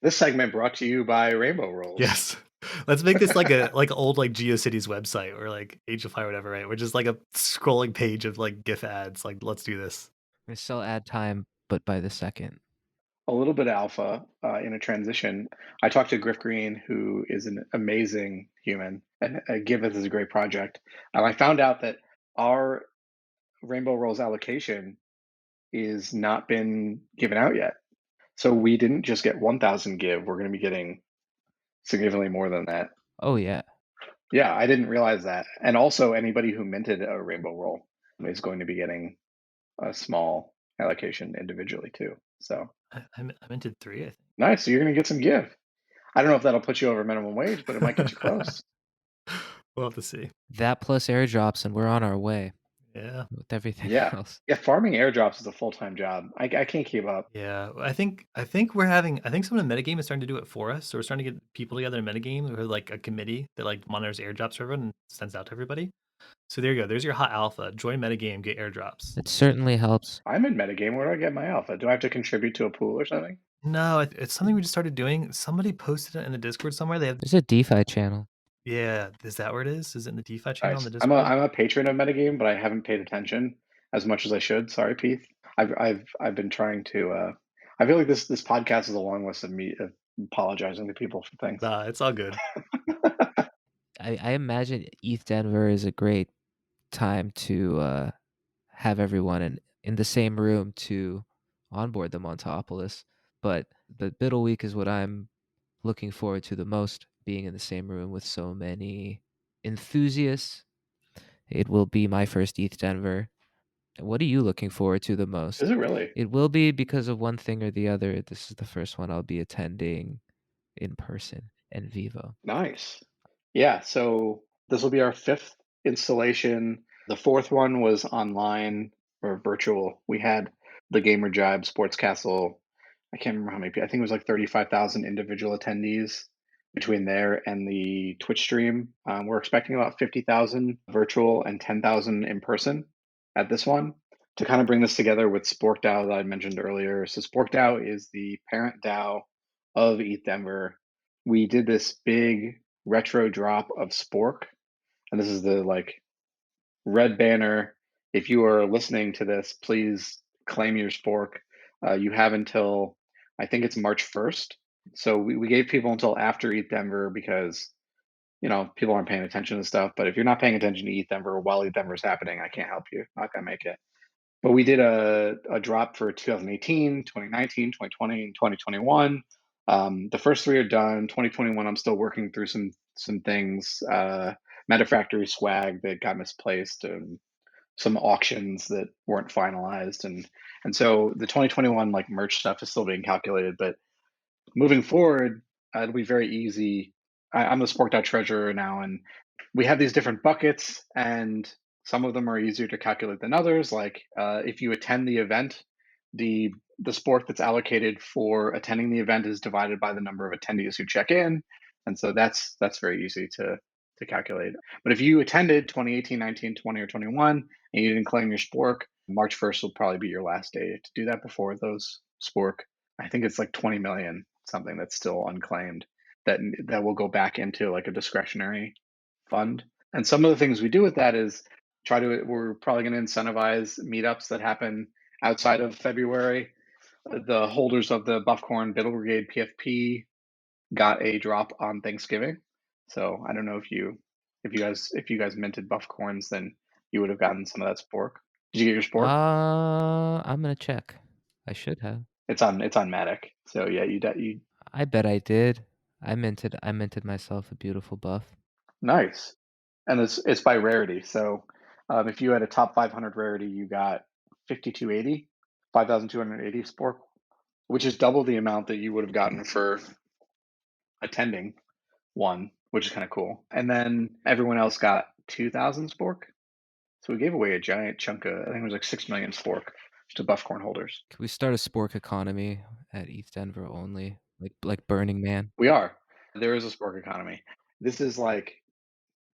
This segment brought to you by Rainbow Rolls. Yes. Let's make this like a old like GeoCities website or like HFI or whatever, right? We're just like a scrolling page of like GIF ads. Like, let's do this. We still add time, but by the second. A little bit alpha in a transition. I talked to Griff Green, who is an amazing human, and Giveth is a great project. And I found out that our Rainbow Rolls allocation is not been given out yet. So we didn't just get 1,000 give. We're going to be getting significantly more than that. Oh, yeah. Yeah, I didn't realize that. And also, anybody who minted a Rainbow Roll is going to be getting a small allocation individually too. So I minted 3, I think. nice. So you're going to get some give. I don't know if that'll put you over minimum wage, but it might get you close. We'll have to see. That plus airdrops, and we're on our way Yeah. with everything Yeah. else. Yeah, farming airdrops is a full-time job. I can't keep up. Yeah. I think someone in metagame is starting to do it for us. So we're starting to get people together in metagame who are like a committee that like monitors airdrops for everyone and sends out to everybody. So there you go. There's your hot alpha. Join metagame, get airdrops. It certainly helps. I'm in metagame. Where do I get my alpha? Do I have to contribute to a pool or something? No, it's something we just started doing. Somebody posted it in the Discord somewhere. There's a DeFi channel. Yeah, is that where it is? Is it in the DeFi channel on Nice. the I'm Discord? a patron of metagame, but I haven't paid attention as much as I should. Sorry, Pete. I've been trying to. I feel like this podcast is a long list of me apologizing to people for things. Nah, it's all good. I imagine ETHDenver is a great time to have everyone in the same room to onboard them onto Opolis. But the Biddle Week is what I'm looking forward to the most, being in the same room with so many enthusiasts It will be my first ETH Denver. What are you looking forward to the most? Is it really? It will be because of one thing or the other. This is the first one I'll be attending in person and vivo. Nice. Yeah, so this will be our fifth installation. The fourth one was online or virtual. We had the Gamer Jibe Sports Castle. I can't remember how many people. I think it was like 35,000 individual attendees between there and the Twitch stream. We're expecting about 50,000 virtual and 10,000 in person at this one to kind of bring this together with Spork DAO that I mentioned earlier. So Spork DAO is the parent DAO of ETHDenver. We did this big retro drop of Spork, and this is the like red banner. If you are listening to this, please claim your Spork. You have until I think it's March 1st. So we gave people until after ETHDenver because people aren't paying attention to stuff. But if you're not paying attention to ETHDenver while ETHDenver is happening, I can't help you. I'm not gonna make it. But we did a drop for 2018, 2019, 2020, and 2021. The first three are done. 2021, I'm still working through some things. Metafactory swag that got misplaced, and some auctions that weren't finalized, and so the 2021 like merch stuff is still being calculated. But moving forward, it'll be very easy. I'm the Spork treasurer now, and we have these different buckets, and some of them are easier to calculate than others. Like if you attend the event, the Spork that's allocated for attending the event is divided by the number of attendees who check in, and so that's very easy to calculate. But if you attended 2018, 19, 20, or 21, and you didn't claim your Spork, March 1st will probably be your last day to do that before those Spork. I think it's like 20 million something that's still unclaimed that will go back into like a discretionary fund. And some of the things we do with that is we're probably going to incentivize meetups that happen outside of February. The holders of the BufficornBuidl Brigade PFP got a drop on Thanksgiving. So I don't know if you guys minted Bufficorns, then you would have gotten some of that Spork. Did you get your Spork? I'm gonna check. I should have. It's on Matic. So yeah, you I bet I did. I minted myself a beautiful buff. nice. And it's by rarity. So if you had a top 500 rarity, you got 5280, 5,280 Spork, which is double the amount that you would have gotten for attending one, which is kind of cool. And then everyone else got 2,000 Spork. So we gave away a giant chunk of, I think it was like 6 million Spork to Buffcorn holders. Can we start a Spork economy at ETH Denver only, like Burning Man? We are. There is a Spork economy. This is like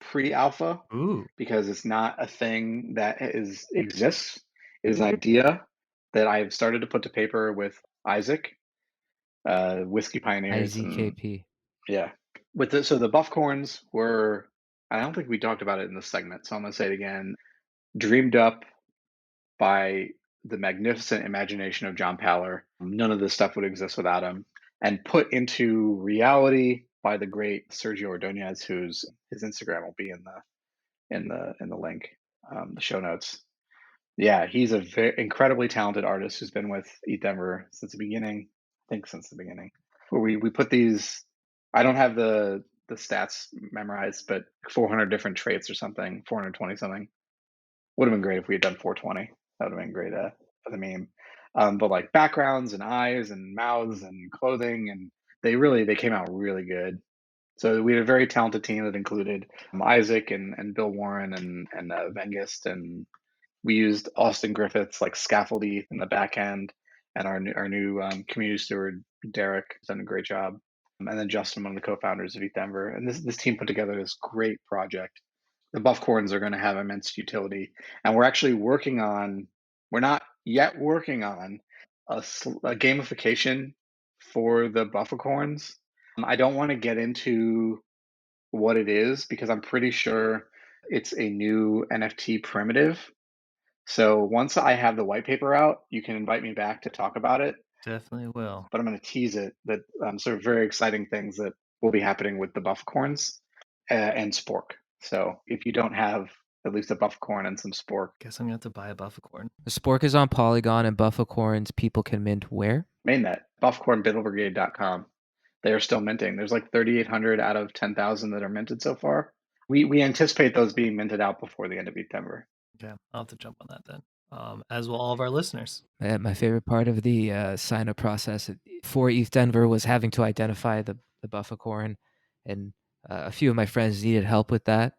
pre-alpha Ooh. because it's not a thing that exists. It is an idea that I've started to put to paper with Isaac, Whiskey Pioneers. IZKP. Yeah. So the Buffcorns were, I don't think we talked about it in this segment, so I'm going to say it again, dreamed up by the magnificent imagination of John Paller. None of this stuff would exist without him. And put into reality by the great Sergio Ordonez, his Instagram will be in the link, the show notes. Yeah, he's a very incredibly talented artist who's been with ETHDenver since the beginning. I think since the beginning. Where we put these, I don't have the stats memorized, but 400 different traits or something, 420 something. Would have been great if we had done 420. That would have been great for the meme. But like backgrounds and eyes and mouths and clothing, and they came out really good. So we had a very talented team that included Isaac and Bill Warren and Vengist, and we used Austin Griffith's like scaffoldy in the back end, and our new community steward Derek has done a great job, and then Justin, one of the co-founders of ETHDenver, and this team put together this great project. The Buffcorns are going to have immense utility, and we're actually we're not yet working on a gamification for the Bufficorns. I don't want to get into what it is because I'm pretty sure it's a new NFT primitive. So once I have the white paper out, you can invite me back to talk about it. Definitely will. But I'm going to tease it that sort of very exciting things that will be happening with the Bufficorns and Spork. So if you don't have at least a Bufficorn and some Spork, Guess I'm gonna have to buy a Bufficorn. The Spork is on Polygon, and Bufficorns people can mint where? mainnet, BufficornBuidlBrigade.com. They are still minting. There's like 3,800 out of 10,000 that are minted so far. We anticipate those being minted out before the end of ETHDenver. Okay, I'll have to jump on that then. As will all of our listeners. My favorite part of the sign-up process for ETH Denver was having to identify the Bufficorn, and a few of my friends needed help with that,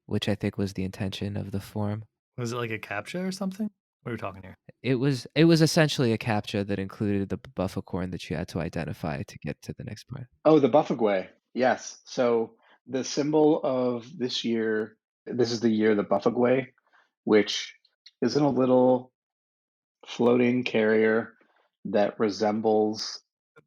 which I think was the intention of the form. Was it like a CAPTCHA or something? What are we talking here? It was essentially a CAPTCHA that included the Bufficorn that you had to identify to get to the next part. Oh, the Buffigway. Yes. So the symbol of this year, this is the year of the Buffigway, which is in a little floating carrier that resembles.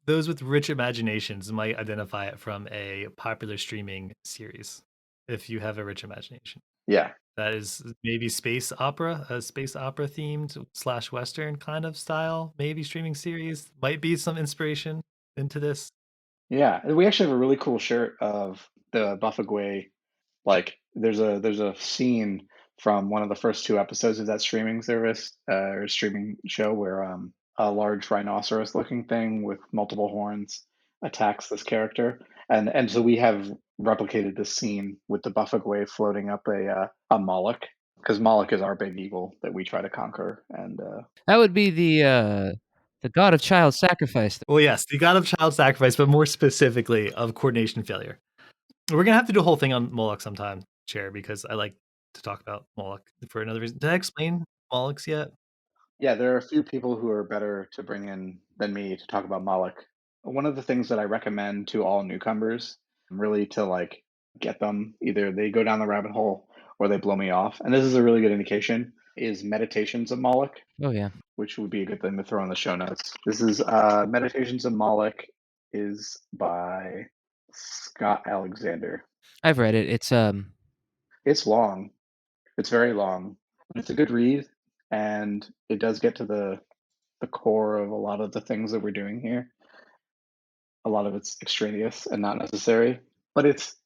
Those with rich imaginations might identify it from a popular streaming series. If you have a rich imagination, Yeah. that is maybe space opera, a space opera themed / Western kind of style, maybe streaming series. Might be some inspiration into this. Yeah. And we actually have a really cool shirt of the Buffigway. Like there's a scene from one of the first two episodes of that streaming service or streaming show where a large rhinoceros looking thing with multiple horns attacks this character, and so we have replicated this scene with the Buffigway floating up a Moloch, because Moloch is our big eagle that we try to conquer. And That would be the god of child sacrifice. Well, yes, the god of child sacrifice, but more specifically of coordination failure. We're gonna have to do a whole thing on Moloch sometime, Chair, because I like to talk about Moloch for another reason. Did I explain Molochs yet? yeah, there are a few people who are better to bring in than me to talk about Moloch. One of the things that I recommend to all newcomers, really to like get them, either they go down the rabbit hole or they blow me off, and this is a really good indication, is Meditations of Moloch, Oh yeah, which would be a good thing to throw in the show notes. This is Meditations of Moloch is by Scott Alexander. I've read it. It's long. It's very long. It's a good read, and it does get to the core of a lot of the things that we're doing here. A lot of it's extraneous and not necessary, but it's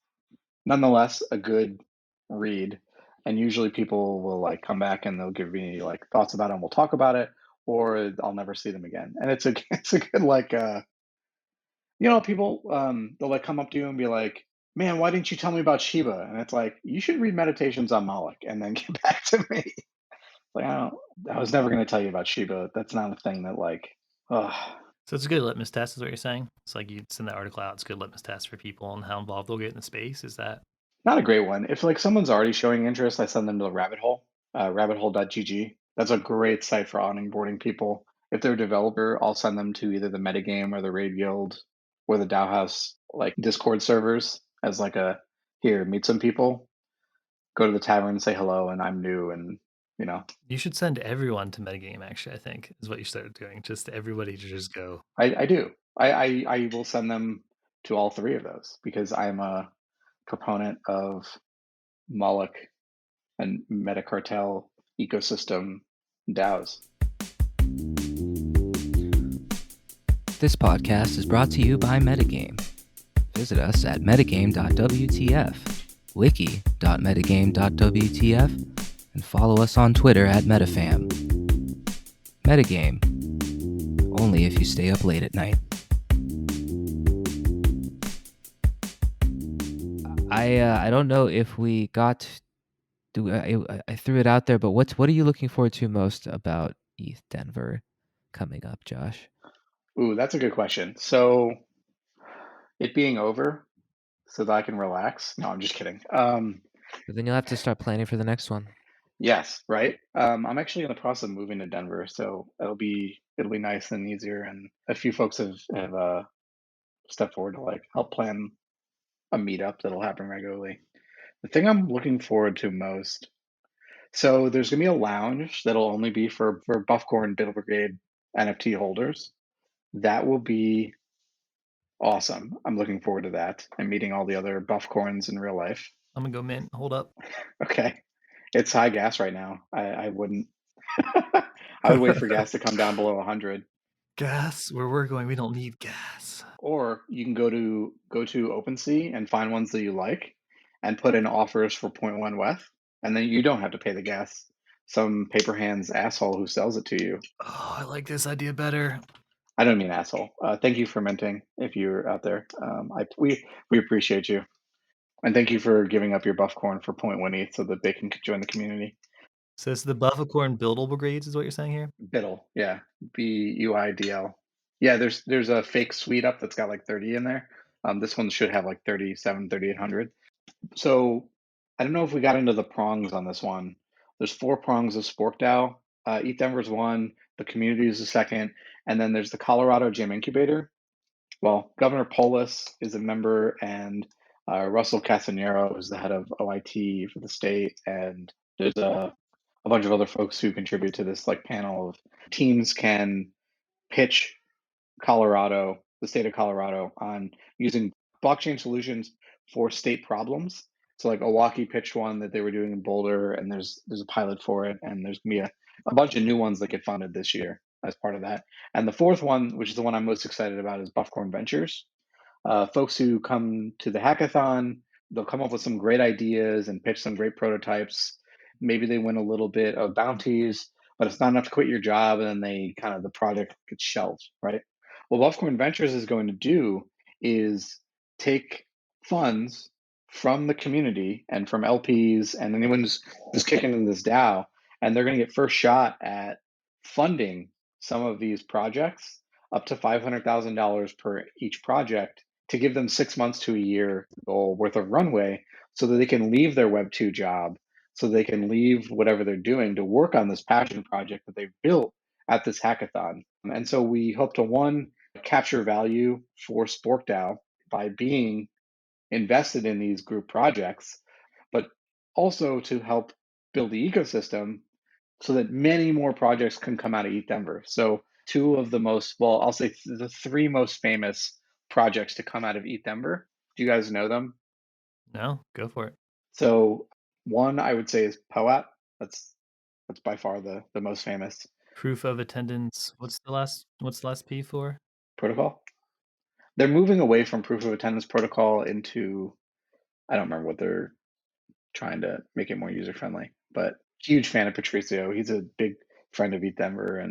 nonetheless a good read. And usually people will like come back and they'll give me like thoughts about it and we'll talk about it, or I'll never see them again. And it's a it's a good like people they'll like come up to you and be like, "Man, why didn't you tell me about Shiba?" And it's like, "You should read Meditations on Moloch and then get back to me." Like I was never going to tell you about Shiba. That's not a thing that like ugh. So it's a good litmus test, is what you're saying. It's like you send that article out. It's a good litmus test for people and how involved they'll get in the space. Is that Not a great one. If like someone's already showing interest, I send them to the rabbit hole, rabbithole.gg. That's a great site for onboarding people. If they're a developer, I'll send them to either the metagame or the raid guild or the DAO house like Discord servers as like a here, meet some people, go to the tavern, say hello, and I'm new, and you should send everyone to metagame? Actually, I think is what you started doing. Just everybody to just go. I do. I will send them to all three of those because I'm a proponent of Moloch and metacartel ecosystem DAOs. This podcast is brought to you by Metagame. Visit us at metagame.wtf, wiki.metagame.wtf, and follow us on Twitter at MetaFam. Metagame. Only if you stay up late at night. I don't know if we got I threw it out there, but what are you looking forward to most about ETH Denver coming up, Josh? Ooh, that's a good question. So it being over so that I can relax. No, I'm just kidding. But then you'll have to start planning for the next one. Yes, right. I'm actually in the process of moving to Denver, so it'll be nice and easier. And a few folks have stepped forward to like help plan a meetup that'll happen regularly. The thing I'm looking forward to most, so there's gonna be a lounge that'll only be for BufficornBuidl Brigade NFT holders. That will be awesome. I'm looking forward to that and meeting all the other Buffcorns in real life. I'm gonna go mint. Hold up. Okay. It's high gas right now. I wouldn't I would wait for gas to come down below 100. Gas. Where we're going, we don't need gas. Or you can go to OpenSea and find ones that you like and put in offers for 0.1 WETH, and then you don't have to pay the gas. Some paper hands asshole who sells it to you. Oh, I like this idea better. I don't mean asshole. Thank you for minting if you're out there. We appreciate you. And thank you for giving up your buff corn for 0.1 ETH so that they can join the community. So it's the BufficornBuidl Brigades is what you're saying here? Biddle, yeah, BUIDL. Yeah, there's a fake suite up that's got like 30 in there. This one should have like 37, 3,800. So I don't know if we got into the prongs on this one. There's 4 prongs of Spork DAO. ETHDenver's one, the community is the second, and then there's the Colorado Gym Incubator. Well, Governor Polis is a member, and Russell Castanero is the head of OIT for the state, and there's a bunch of other folks who contribute to this like panel of teams can pitch Colorado, the state of Colorado, on using blockchain solutions for state problems. So like Milwaukee pitched one that they were doing in Boulder, and there's a pilot for it, and there's gonna be a bunch of new ones that get funded this year as part of that. And the fourth one, which is the one I'm most excited about, is Buffcorn Ventures. Folks who come to the hackathon, they'll come up with some great ideas and pitch some great prototypes. Maybe they win a little bit of bounties, but it's not enough to quit your job, and then the project gets shelved, right? What Buffcorn Ventures is going to do is take funds from the community and from LPs and anyone who's kicking in this DAO, and they're going to get first shot at funding some of these projects up to $500,000 per each project to give them 6 months to a year worth of runway so that they can leave their Web2 job, so they can leave whatever they're doing to work on this passion project that they've built at this hackathon. And so we hope to, one, capture value for Spork DAO by being invested in these group projects, but also to help build the ecosystem so that many more projects can come out of ETHDenver. So two of the most, well, I'll say the 3 most famous projects to come out of ETHDenver. Do you guys know them? No, go for it. So one I would say is POAP. That's by far the most famous Proof of attendance. What's the last P for? protocol. They're moving away from proof of attendance protocol into, I don't remember what they're trying to make it more user friendly, but huge fan of Patricio. He's a big friend of ETHDenver,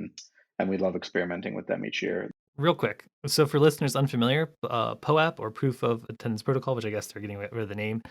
and we love experimenting with them each year. Real quick. So for listeners unfamiliar, POAP or Proof of Attendance Protocol, which I guess they're getting rid of the name,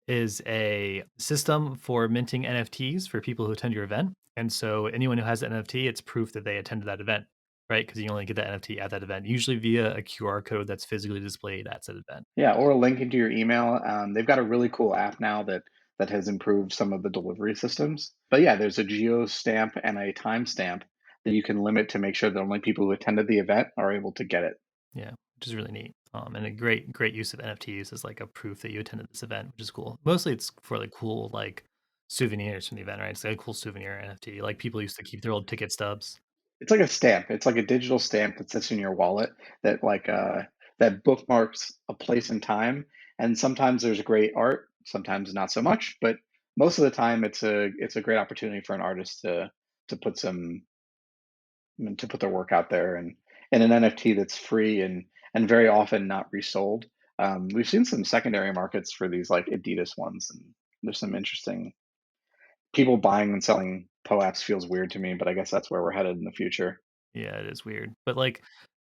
is a system for minting NFTs for people who attend your event. And so anyone who has an NFT, it's proof that they attended that event, right? Because you only get that NFT at that event, usually via a QR code that's physically displayed at said event. Yeah, or a link into your email. They've got a really cool app now that has improved some of the delivery systems. But yeah, there's a geo stamp and a timestamp that you can limit to make sure that only people who attended the event are able to get it. Yeah, which is really neat. And a great use of NFTs is like a proof that you attended this event, which is cool. Mostly it's for like cool like souvenirs from the event, right? It's like a cool souvenir NFT. Like people used to keep their old ticket stubs. It's like a stamp. It's like a digital stamp that sits in your wallet that that bookmarks a place and time. And sometimes there's great art, sometimes not so much, but most of the time it's a great opportunity for an artist to put some to put their work out there, and an NFT that's free and very often not resold. We've seen some secondary markets for these like Adidas ones, and there's some interesting people buying and selling POAPs. Feels weird to me, but I guess that's where we're headed in the future. Yeah, it is weird. But like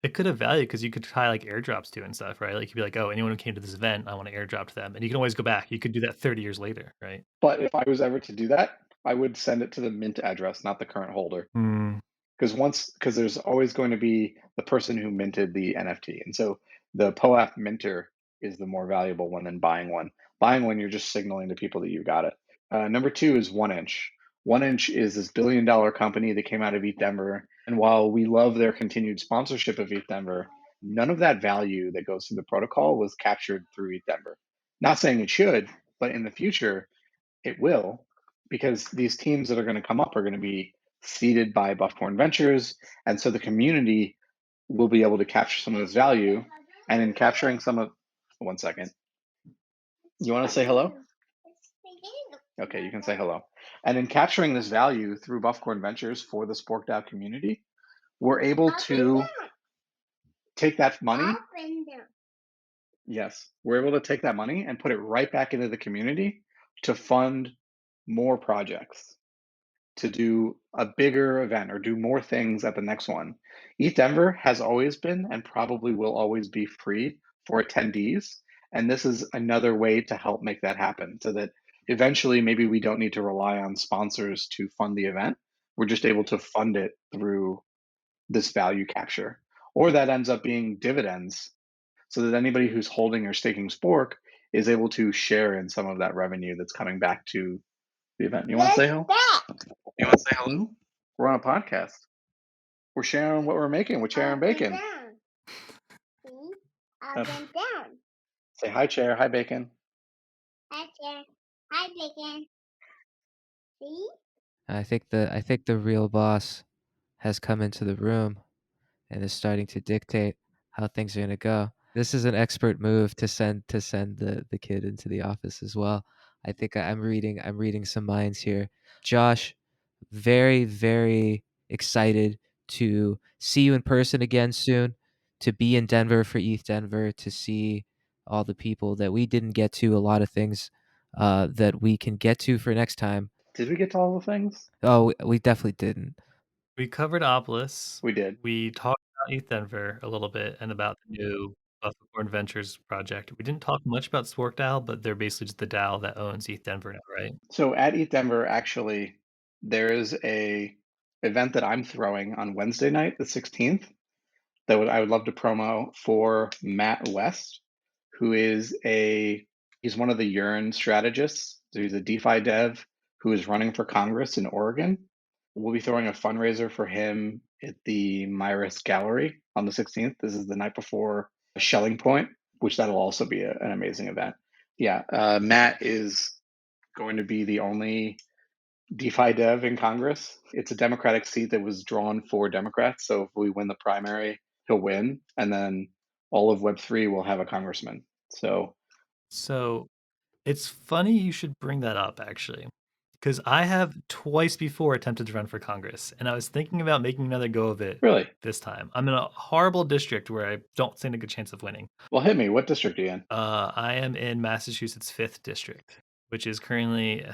it could have value because you could try like airdrops to and stuff, right? Like you'd be like, oh, anyone who came to this event, I want to airdrop to them. And you can always go back. You could do that 30 years later, right? But if I was ever to do that, I would send it to the mint address, not the current holder. Because there's always going to be the person who minted the NFT. And so the POAP minter is the more valuable one than buying one. Buying one, you're just signaling to people that you got it. Number 2 is 1inch. 1inch is this billion-dollar company that came out of ETHDenver. And while we love their continued sponsorship of ETHDenver, none of that value that goes through the protocol was captured through ETHDenver. Not saying it should, but in the future, it will, because these teams that are going to come up are going to be seeded by Buffcorn Ventures, and so the community will be able to capture some of this value. And in capturing some of, one second, you want to say hello? Okay, you can say hello. And in capturing this value through Buffcorn Ventures for the Spork DAO community, we're able to take that money. Yes, we're able to take that money and put it right back into the community to fund more projects, to do a bigger event or do more things at the next one. ETHDenver has always been and probably will always be free for attendees. And this is another way to help make that happen so that eventually maybe we don't need to rely on sponsors to fund the event. We're just able to fund it through this value capture. Or that ends up being dividends so that anybody who's holding or staking Spork is able to share in some of that revenue that's coming back to the event. You want to say hello? You want to say hello? We're on a podcast. We're sharing what we're making with Chair and Bacon. Up and down. Say hi, Chair. Hi, Bacon. Hi, Chair. Hi, Bacon. See? I think the real boss has come into the room and is starting to dictate how things are gonna go. This is an expert move to send the kid into the office as well. I think I'm reading some minds here. Josh, very, very excited to see you in person again soon, to be in Denver for ETH Denver, to see all the people that we didn't get to, a lot of things that we can get to for next time. Did we get to all the things? Oh, we definitely didn't. We covered Opolis. We did. We talked about ETHDenver a little bit and about the new Bufficorn Ventures project. We didn't talk much about Spork DAO, but they're basically just the DAO that owns ETHDenver now, right? So at ETH Denver, actually, there is a event that I'm throwing on Wednesday night, the 16th, that I would love to promo for Matt West, who is he's one of the Yearn strategists. So he's a DeFi dev who is running for Congress in Oregon. We'll be throwing a fundraiser for him at the Myris Gallery on the 16th. This is the night before Shelling Point, which that'll also be an amazing event. Yeah, Matt is going to be the only DeFi dev in Congress. It's a Democratic seat that was drawn for Democrats. So if we win the primary, he'll win. And then all of Web3 will have a congressman. So it's funny you should bring that up, actually, because I have twice before attempted to run for Congress, and I was thinking about making another go of it really, this time. I'm in a horrible district where I don't stand a good chance of winning. well, hit me. What district are you in? I am in Massachusetts' 5th district, which is currently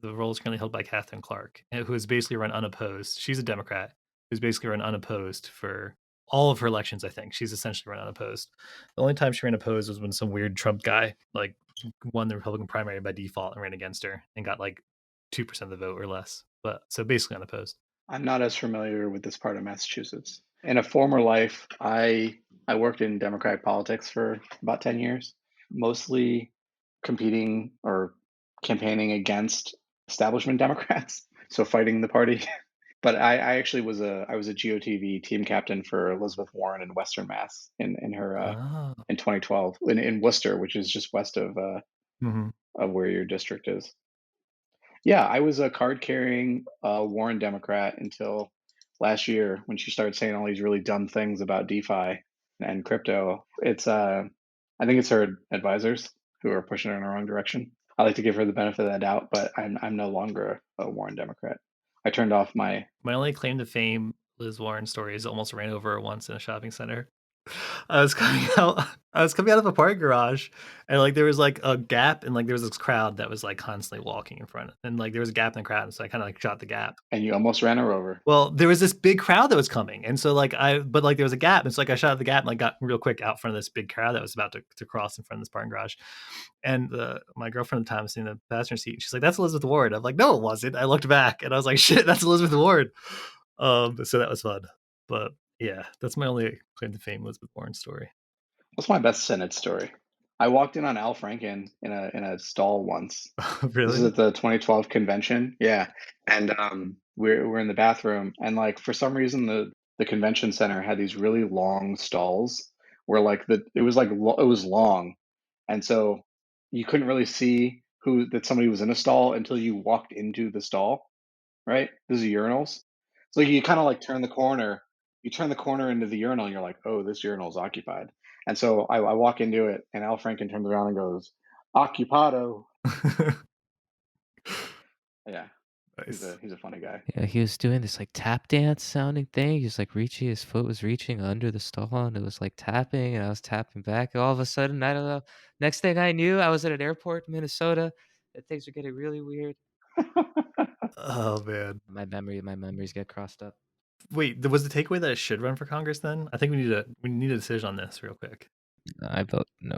the role is currently held by Catherine Clark, who has basically run unopposed. She's a Democrat who's basically run unopposed for all of her elections. I think she's essentially run unopposed. The only time she ran opposed was when some weird Trump guy like won the Republican primary by default and ran against her and got like 2% of the vote or less. But so basically unopposed. I'm not as familiar with this part of Massachusetts. In a former life, I worked in Democratic politics for about 10 years, mostly competing or campaigning against establishment Democrats, so fighting the party. But I actually was a GOTV team captain for Elizabeth Warren in Western Mass in her Oh. in 2012 in Worcester, which is just west of where your district is. Yeah, I was a card carrying Warren Democrat until last year when she started saying all these really dumb things about DeFi and crypto. I think it's her advisors who are pushing her in the wrong direction. I like to give her the benefit of that doubt, but I'm no longer a Warren Democrat. I turned off my only claim to fame Liz Warren story is almost ran over her once in a shopping center. I was coming out of a parking garage and like there was like a gap and like there was this crowd that was like constantly walking in front and like there was a gap in the crowd, and so I kind of like shot the gap. And you almost ran her over. Well, there was this big crowd that was coming, and so like but like there was a gap, and so like I shot at the gap and like got real quick out front of this big crowd that was about to cross in front of this parking garage. And my girlfriend at the time was sitting in the passenger seat. She's like, "That's Elizabeth Warren." I'm like, "No, it wasn't." I looked back and I was like, "Shit, that's Elizabeth Warren." So that was fun. But yeah, that's my only claim to fame, Elizabeth Warren story. What's my best Senate story? I walked in on Al Franken in a stall once. Really? This is at the 2012 convention. Yeah, and we're in the bathroom, and like for some reason the convention center had these really long stalls where like it was long, and so you couldn't really see that somebody was in a stall until you walked into the stall. Right? These are urinals. So you kind of like turn the corner. You turn the corner into the urinal, and you're like, "Oh, this urinal is occupied." And so I walk into it, and Al Franken turns around and goes, "Occupado." Yeah, Nice. he's a funny guy. Yeah, he was doing this like tap dance sounding thing. He was like reaching, his foot was reaching under the stall and it was like tapping, and I was tapping back. All of a sudden, I don't know. Next thing I knew, I was at an airport in Minnesota and things were getting really weird. Oh man. My memories get crossed up. Wait, was the takeaway that I should run for Congress then? I think we need a decision on this real quick. I vote no.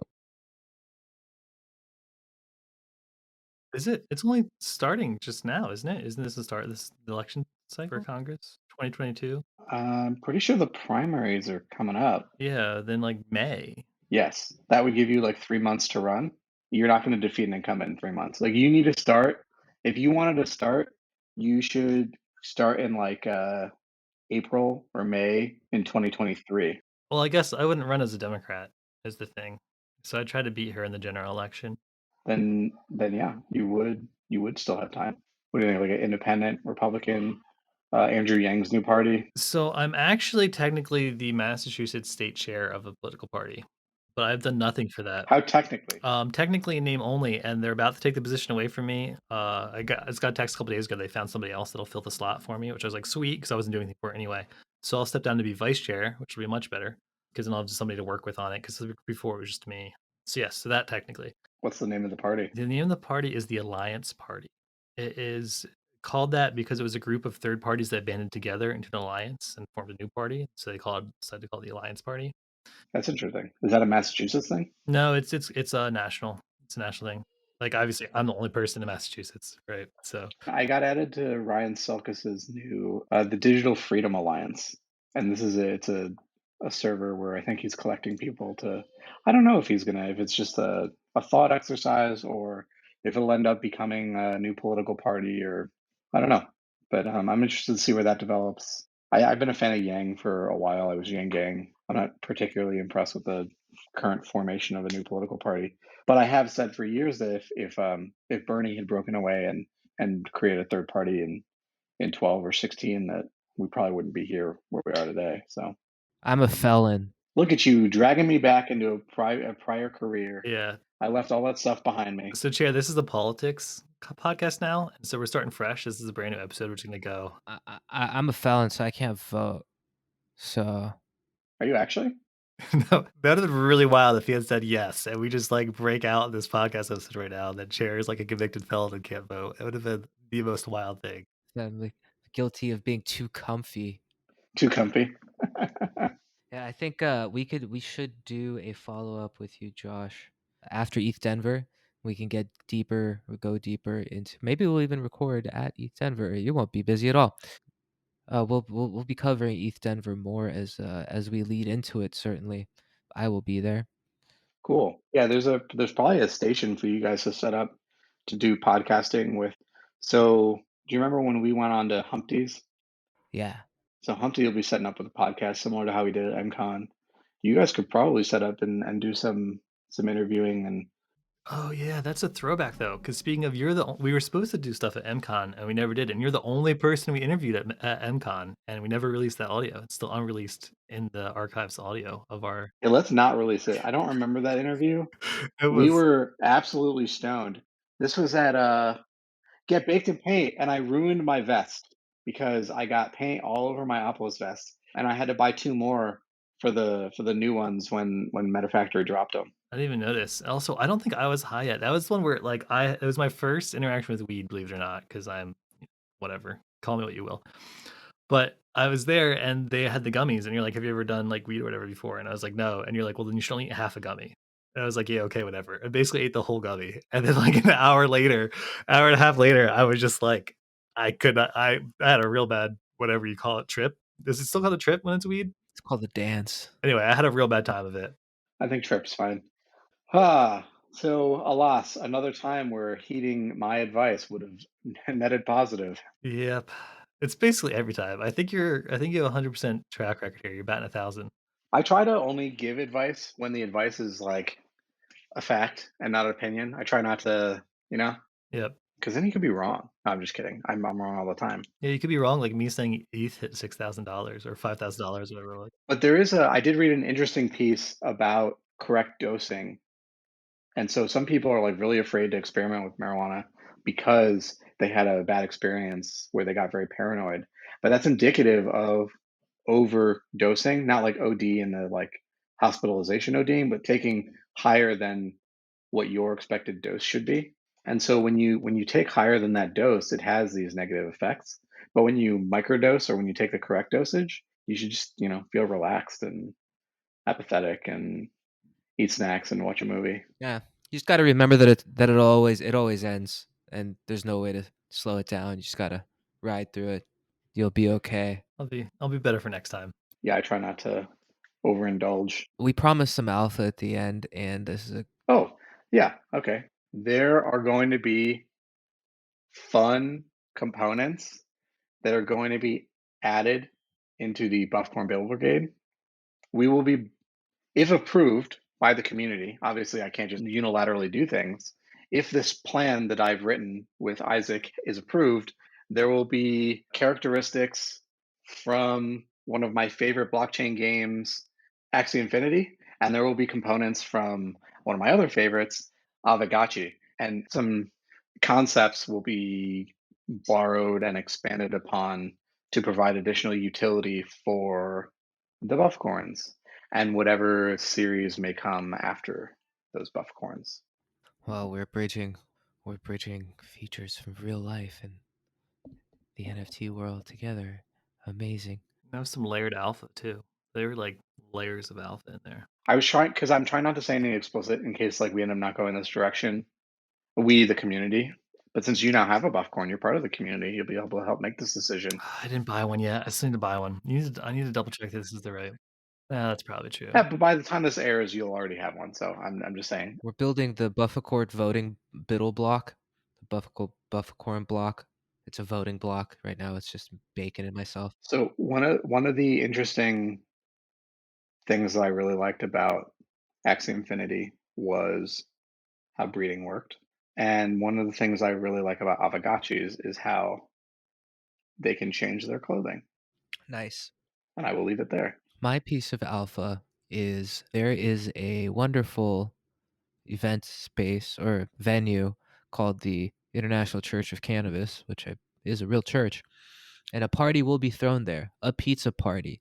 Is it? It's only starting just now, isn't it? Isn't this the start of this election cycle for Congress? 2022? I'm pretty sure the primaries are coming up. Yeah, then like May. Yes, that would give you like 3 months to run. You're not going to defeat an incumbent in 3 months. Like you need to start. If you wanted to start, you should start in like April or May in 2023. Well, I guess I wouldn't run as a Democrat, is the thing. So I tried to beat her in the general election. Then yeah, you would still have time. What do you think? Like an independent Republican, Andrew Yang's new party? So I'm actually technically the Massachusetts state chair of a political party, but I've done nothing for that. How technically? Technically in name only, and they're about to take the position away from me. I just got a text a couple days ago. They found somebody else that'll fill the slot for me, which I was like, sweet, because I wasn't doing anything for it anyway. So I'll step down to be vice chair, which will be much better because then I'll have just somebody to work with on it. Because before it was just me. So yes, so that technically. What's the name of the party? The name of the party is the Alliance Party. It is called that because it was a group of third parties that banded together into an alliance and formed a new party. So decided to call it the Alliance Party. That's interesting. Is that a Massachusetts thing? No, it's a national. It's a national thing. Like obviously, I'm the only person in Massachusetts, right? So I got added to Ryan Selkis's new the Digital Freedom Alliance, and it's a server where I think he's collecting people to. I don't know if if it's just a thought exercise or if it'll end up becoming a new political party or I don't know. But I'm interested to see where that develops. I've been a fan of Yang for a while. I was Yang Gang. I'm not particularly impressed with the current formation of a new political party, but I have said for years that if Bernie had broken away and created a third party in 12 or 16, that we probably wouldn't be here where we are today. So I'm a felon. look at you dragging me back into a prior career. yeah. I left all that stuff behind me. So chair, this is the politics podcast now, and so we're starting fresh. This is a brand new episode. We're just gonna go. I'm a felon, so I can't vote. So Are you actually? No, that would have been really wild if he had said yes, and we just like break out this podcast episode right now. And that chair is like a convicted felon and can't vote. It would have been the most wild thing. I'm like guilty of being too comfy. Too comfy. Yeah, I think we should do a follow-up with you, Josh. After ETHDenver, we can get deeper or go deeper into maybe we'll even record at ETHDenver. You won't be busy at all. We'll be covering ETHDenver more as we lead into it, certainly. I will be there. Cool. Yeah, there's probably a station for you guys to set up to do podcasting with. So do you remember when we went on to Humpty's? Yeah. So Humpty will be setting up with a podcast similar to how we did at MCon. You guys could probably set up and do some interviewing and Oh yeah, that's a throwback though. Because speaking of, we were supposed to do stuff at MCon and we never did, and you're the only person we interviewed at MCon, and we never released that audio. It's still unreleased in the archives audio of our. hey, let's not release it. I don't remember that interview. It We was were absolutely stoned. This was at Get Baked in Paint, and I ruined my vest because I got paint all over my Opolis vest, and I had to buy 2 more for the new ones when Metafactory dropped them. I didn't even notice. Also, I don't think I was high yet. That was one where like it was my first interaction with weed, believe it or not, because I'm whatever. Call me what you will. But I was there and they had the gummies, and you're like, have you ever done like weed or whatever before? And I was like, no. And you're like, well, then you should only eat half a gummy. And I was like, yeah, okay, whatever. I basically ate the whole gummy. And then like an hour and a half later, I was just like, I could not, I had a real bad, whatever you call it, trip. Does it still call it a trip when it's weed? It's called the dance. Anyway, I had a real bad time of it. I think Trip's fine. So alas, another time where heeding my advice would have netted positive. Yep. It's basically every time. I think you have 100% track record here. You're batting 1,000. I try to only give advice when the advice is like a fact and not an opinion. I try not to, Yep. because then you could be wrong. No, I'm just kidding. I'm wrong all the time. Yeah, you could be wrong, like me saying ETH hit $6,000 or $5,000, whatever. Like, But I did read an interesting piece about correct dosing. And so some people are like really afraid to experiment with marijuana because they had a bad experience where they got very paranoid. But that's indicative of overdosing, not like OD in the like hospitalization ODing, but taking higher than what your expected dose should be. And so when you take higher than that dose, it has these negative effects. But when you microdose or when you take the correct dosage, you should just, feel relaxed and apathetic and eat snacks and watch a movie. Yeah. You just got to remember that it always ends. and there's no way to slow it down. You just gotta ride through it. You'll be okay. I'll be better for next time. Yeah, I try not to overindulge. We promised some alpha at the end, and this is a Oh, yeah, okay. There are going to be fun components that are going to be added into the BufficornBuidl Brigade. We will be, if approved by the community, obviously I can't just unilaterally do things. If this plan that I've written with Isaac is approved, there will be characteristics from one of my favorite blockchain games, Axie Infinity, and there will be components from one of my other favorites, Avagachi, and some concepts will be borrowed and expanded upon to provide additional utility for the Buffcorns and whatever series may come after those Buffcorns. well, we're bridging features from real life and the NFT world together. Amazing. There was some layered alpha too. There were like layers of alpha in there. I was trying because I'm trying not to say anything explicit in case like we end up not going this direction. We, the community, but since you now have a Buffcorn, you're part of the community. You'll be able to help make this decision. I didn't buy one yet. I still need to buy one. I need to double check this is the right. That's probably true. Yeah, but by the time this airs, you'll already have one. So I'm just saying. We're building the Bufficorn voting BUIDL block, the Bufficorn block. It's a voting block right now. It's just Bacon and myself. So one of the interesting things that I really liked about Axie Infinity was how breeding worked. And one of the things I really like about Avagachis is how they can change their clothing. Nice. And I will leave it there. My piece of alpha is there is a wonderful event space or venue called the International Church of Cannabis, which is a real church, and a party will be thrown there. A pizza party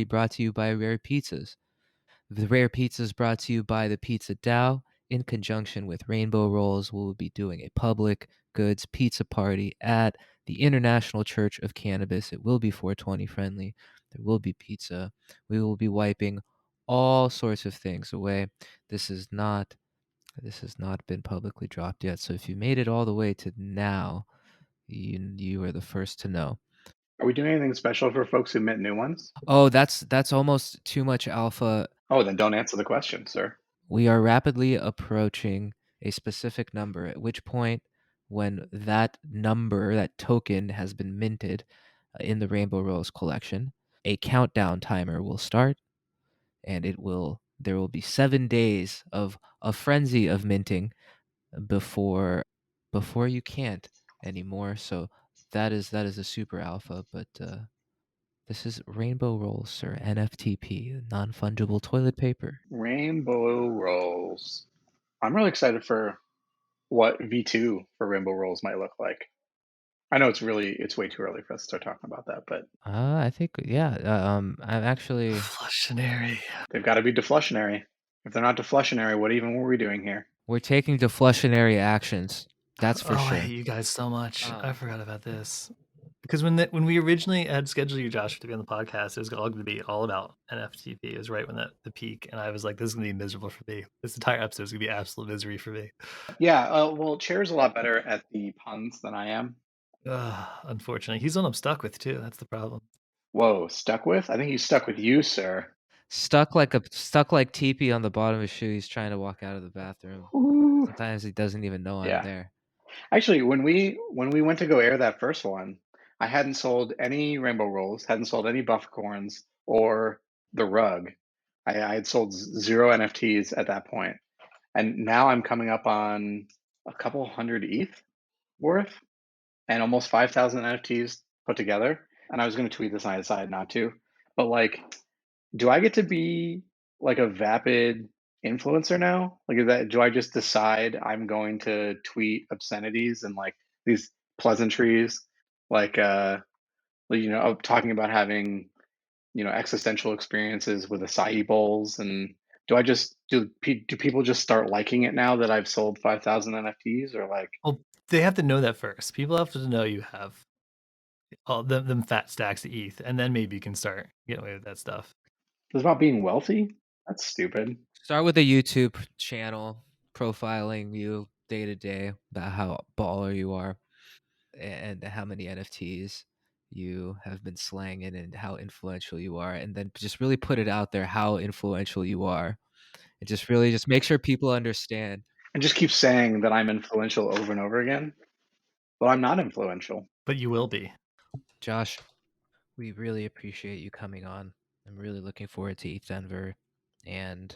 brought to you by Rare Pizzas. The Rare Pizzas brought to you by the Pizza DAO. In conjunction with Rainbow Rolls, we'll be doing a public goods pizza party at the International Church of Cannabis. It will be 420 friendly. There will be pizza. We will be wiping all sorts of things away. This has not been publicly dropped yet. So if you made it all the way to now, you are the first to know. Are we doing anything special for folks who mint new ones? Oh, that's almost too much alpha. Oh, then don't answer the question, sir. We are rapidly approaching a specific number, at which point, when that number, that token has been minted in the Rainbow Rose collection, a countdown timer will start, and there will be 7 days of a frenzy of minting before you can't anymore. So that is a super alpha, but this is Rainbow Rolls, sir. NFTP, non-fungible toilet paper. Rainbow Rolls. I'm really excited for what V2 for Rainbow Rolls might look like. I know it's way too early for us to start talking about that, but I think I'm actually Deflationary. they've got to be deflationary. If they're not deflationary, what even were we doing here? we're taking deflationary actions. That's for I sure. hate you guys so much. I forgot about this. Because when we originally had scheduled you, Josh, to be on the podcast, it was all going to be all about NFTP. It was right when the peak, and I was like, "This is going to be miserable for me. This entire episode is going to be absolute misery for me." Yeah, well, Chair's a lot better at the puns than I am. Unfortunately, he's the one I'm stuck with too. That's the problem. Whoa, stuck with? I think he's stuck with you, sir. Stuck like teepee on the bottom of his shoe. He's trying to walk out of the bathroom. Ooh. Sometimes he doesn't even know I'm there. Actually, when we went to go air that first one, I hadn't sold any Rainbow Rolls, hadn't sold any Bufficorns or the rug. I had sold 0 NFTs at that point. And now I'm coming up on a couple hundred ETH worth and almost 5,000 NFTs put together. And I was going to tweet this and I decided not to. But like, do I get to be like a vapid influencer now? Like, do I just decide I'm going to tweet obscenities and like these pleasantries, like talking about having existential experiences with acai bowls, and do people just start liking it now that I've sold 5,000 NFTs, or like? Well, they have to know that first. People have to know you have all them fat stacks of ETH, and then maybe you can start getting away with that stuff. It's about being wealthy? That's stupid. Start with a YouTube channel profiling you, day to day about how baller you are and how many NFTs you have been slanging and how influential you are, and then just really put it out there how influential you are, and just really just make sure people understand. And just keep saying that I'm influential over and over again. Well, I'm not influential. But you will be. Josh, we really appreciate you coming on. I'm really looking forward to ETHDenver, and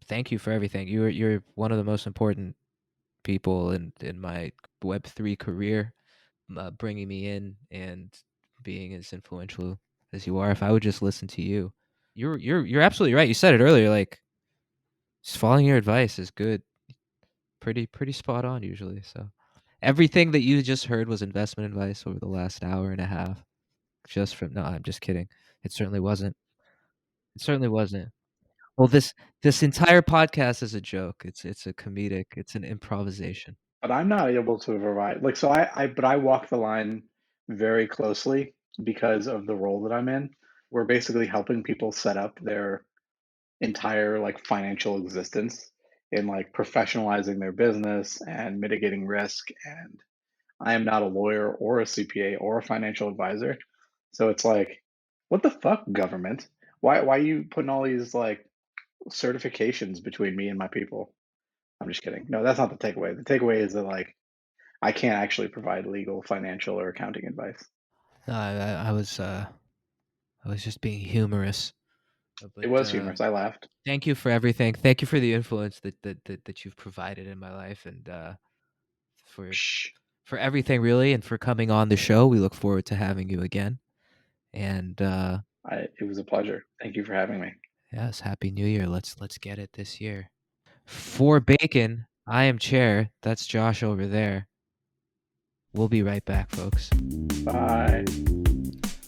thank you for everything. You're one of the most important people in my Web3 career, bringing me in and being as influential as you are. If I would just listen to you, you're absolutely right. You said it earlier. Like, just following your advice is good. Pretty spot on usually. So everything that you just heard was investment advice over the last hour and a half. Just from no, I'm just kidding. It certainly wasn't. It certainly wasn't. Well, this entire podcast is a joke. It's a comedic. It's an improvisation. But I'm not able to provide like so I walk the line very closely because of the role that I'm in. We're basically helping people set up their entire like financial existence in like professionalizing their business and mitigating risk. And I am not a lawyer or a CPA or a financial advisor. So it's like, what the fuck, government? Why are you putting all these like certifications between me and my people? I'm just kidding. No, that's not the takeaway. The takeaway is that like I can't actually provide legal, financial, or accounting advice. No, I was just being humorous. It But was humorous. I laughed. thank you for everything. Thank you for the influence that you've provided in my life, and for Shh. for everything really, and for coming on the show. We look forward to having you again. And It was a pleasure. Thank you for having me. yes, happy New Year. Let's get it this year. For Bacon, I am Chair. That's Josh over there. We'll be right back, folks. Bye.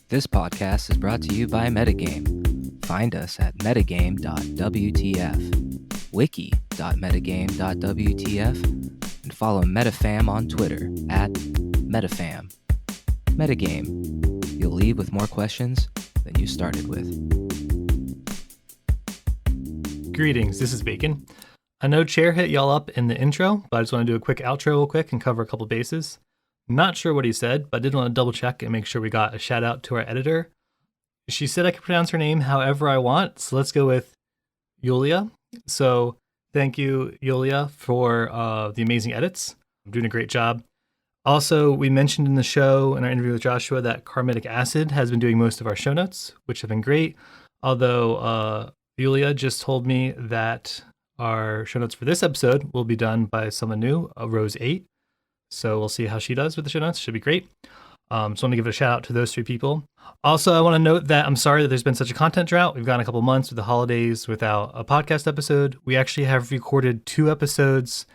This podcast is brought to you by Metagame. Find us at metagame.wtf, wiki.metagame.wtf, and follow MetaFam on Twitter at MetaFam. Metagame. You'll leave with more questions than you started with. Greetings, this is Bacon. I know Chair hit y'all up in the intro, but I just want to do a quick outro real quick and cover a couple bases. Not sure what he said, but I did want to double check and make sure we got a shout out to our editor. She said I could pronounce her name however I want, so let's go with Yulia. So thank you, Yulia, for the amazing edits. I'm doing a great job. Also, we mentioned in the show, in our interview with Joshua, that carmitic acid has been doing most of our show notes, which have been great. Although Yulia just told me that our show notes for this episode will be done by someone new, Rose 8. So we'll see how she does with the show notes. Should be great. So I want to give a shout out to those three people. Also, I want to note that I'm sorry that there's been such a content drought. We've gone a couple months with the holidays without a podcast episode. We actually have recorded 2 episodes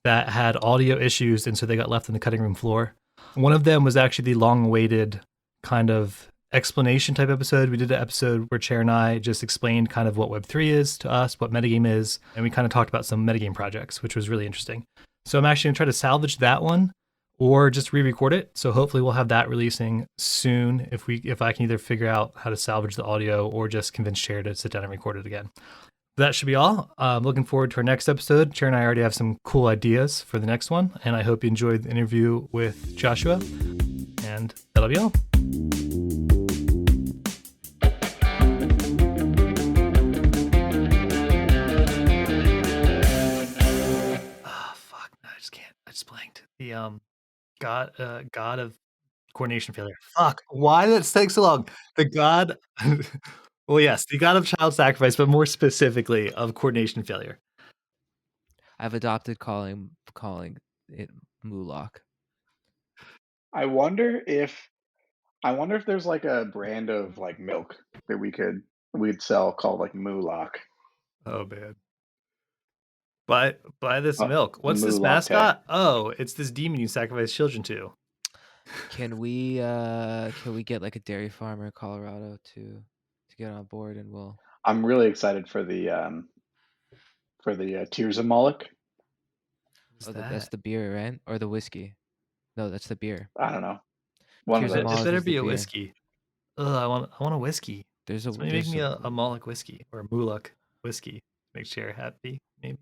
that had audio issues, and so they got left on the cutting room floor. One of them was actually the long-awaited kind of explanation type episode. We did an episode where Chair and I just explained kind of what Web3 is to us, what metagame is, and we kind of talked about some metagame projects, which was really interesting. So I'm actually going to try to salvage that one or just re-record it. So hopefully we'll have that releasing soon if I can either figure out how to salvage the audio or just convince Chair to sit down and record it again. That should be all. I'm looking forward to our next episode. Chair and I already have some cool ideas for the next one, and I hope you enjoyed the interview with Joshua, and that'll be all. I just blanked. The god of coordination failure. Fuck. Why did it take so long? The god well, yes, the god of child sacrifice, but more specifically of coordination failure. I've adopted calling it Mulak. I wonder if there's like a brand of like milk that we'd sell called like Mulak. Oh man. Buy this milk. What's this Mulak. mascot? Oh, it's this demon you sacrifice children to. Can we get like a dairy farmer in Colorado to get on board, and we'll. I'm really excited for the Tears of Malik. That's the beer, right? Or the whiskey? No, that's the beer. I don't know. One of It those. better be a whiskey. Ugh, I want a whiskey. There's a Somebody make me a Malik whiskey or a Mulak whiskey. Make Chair happy, maybe.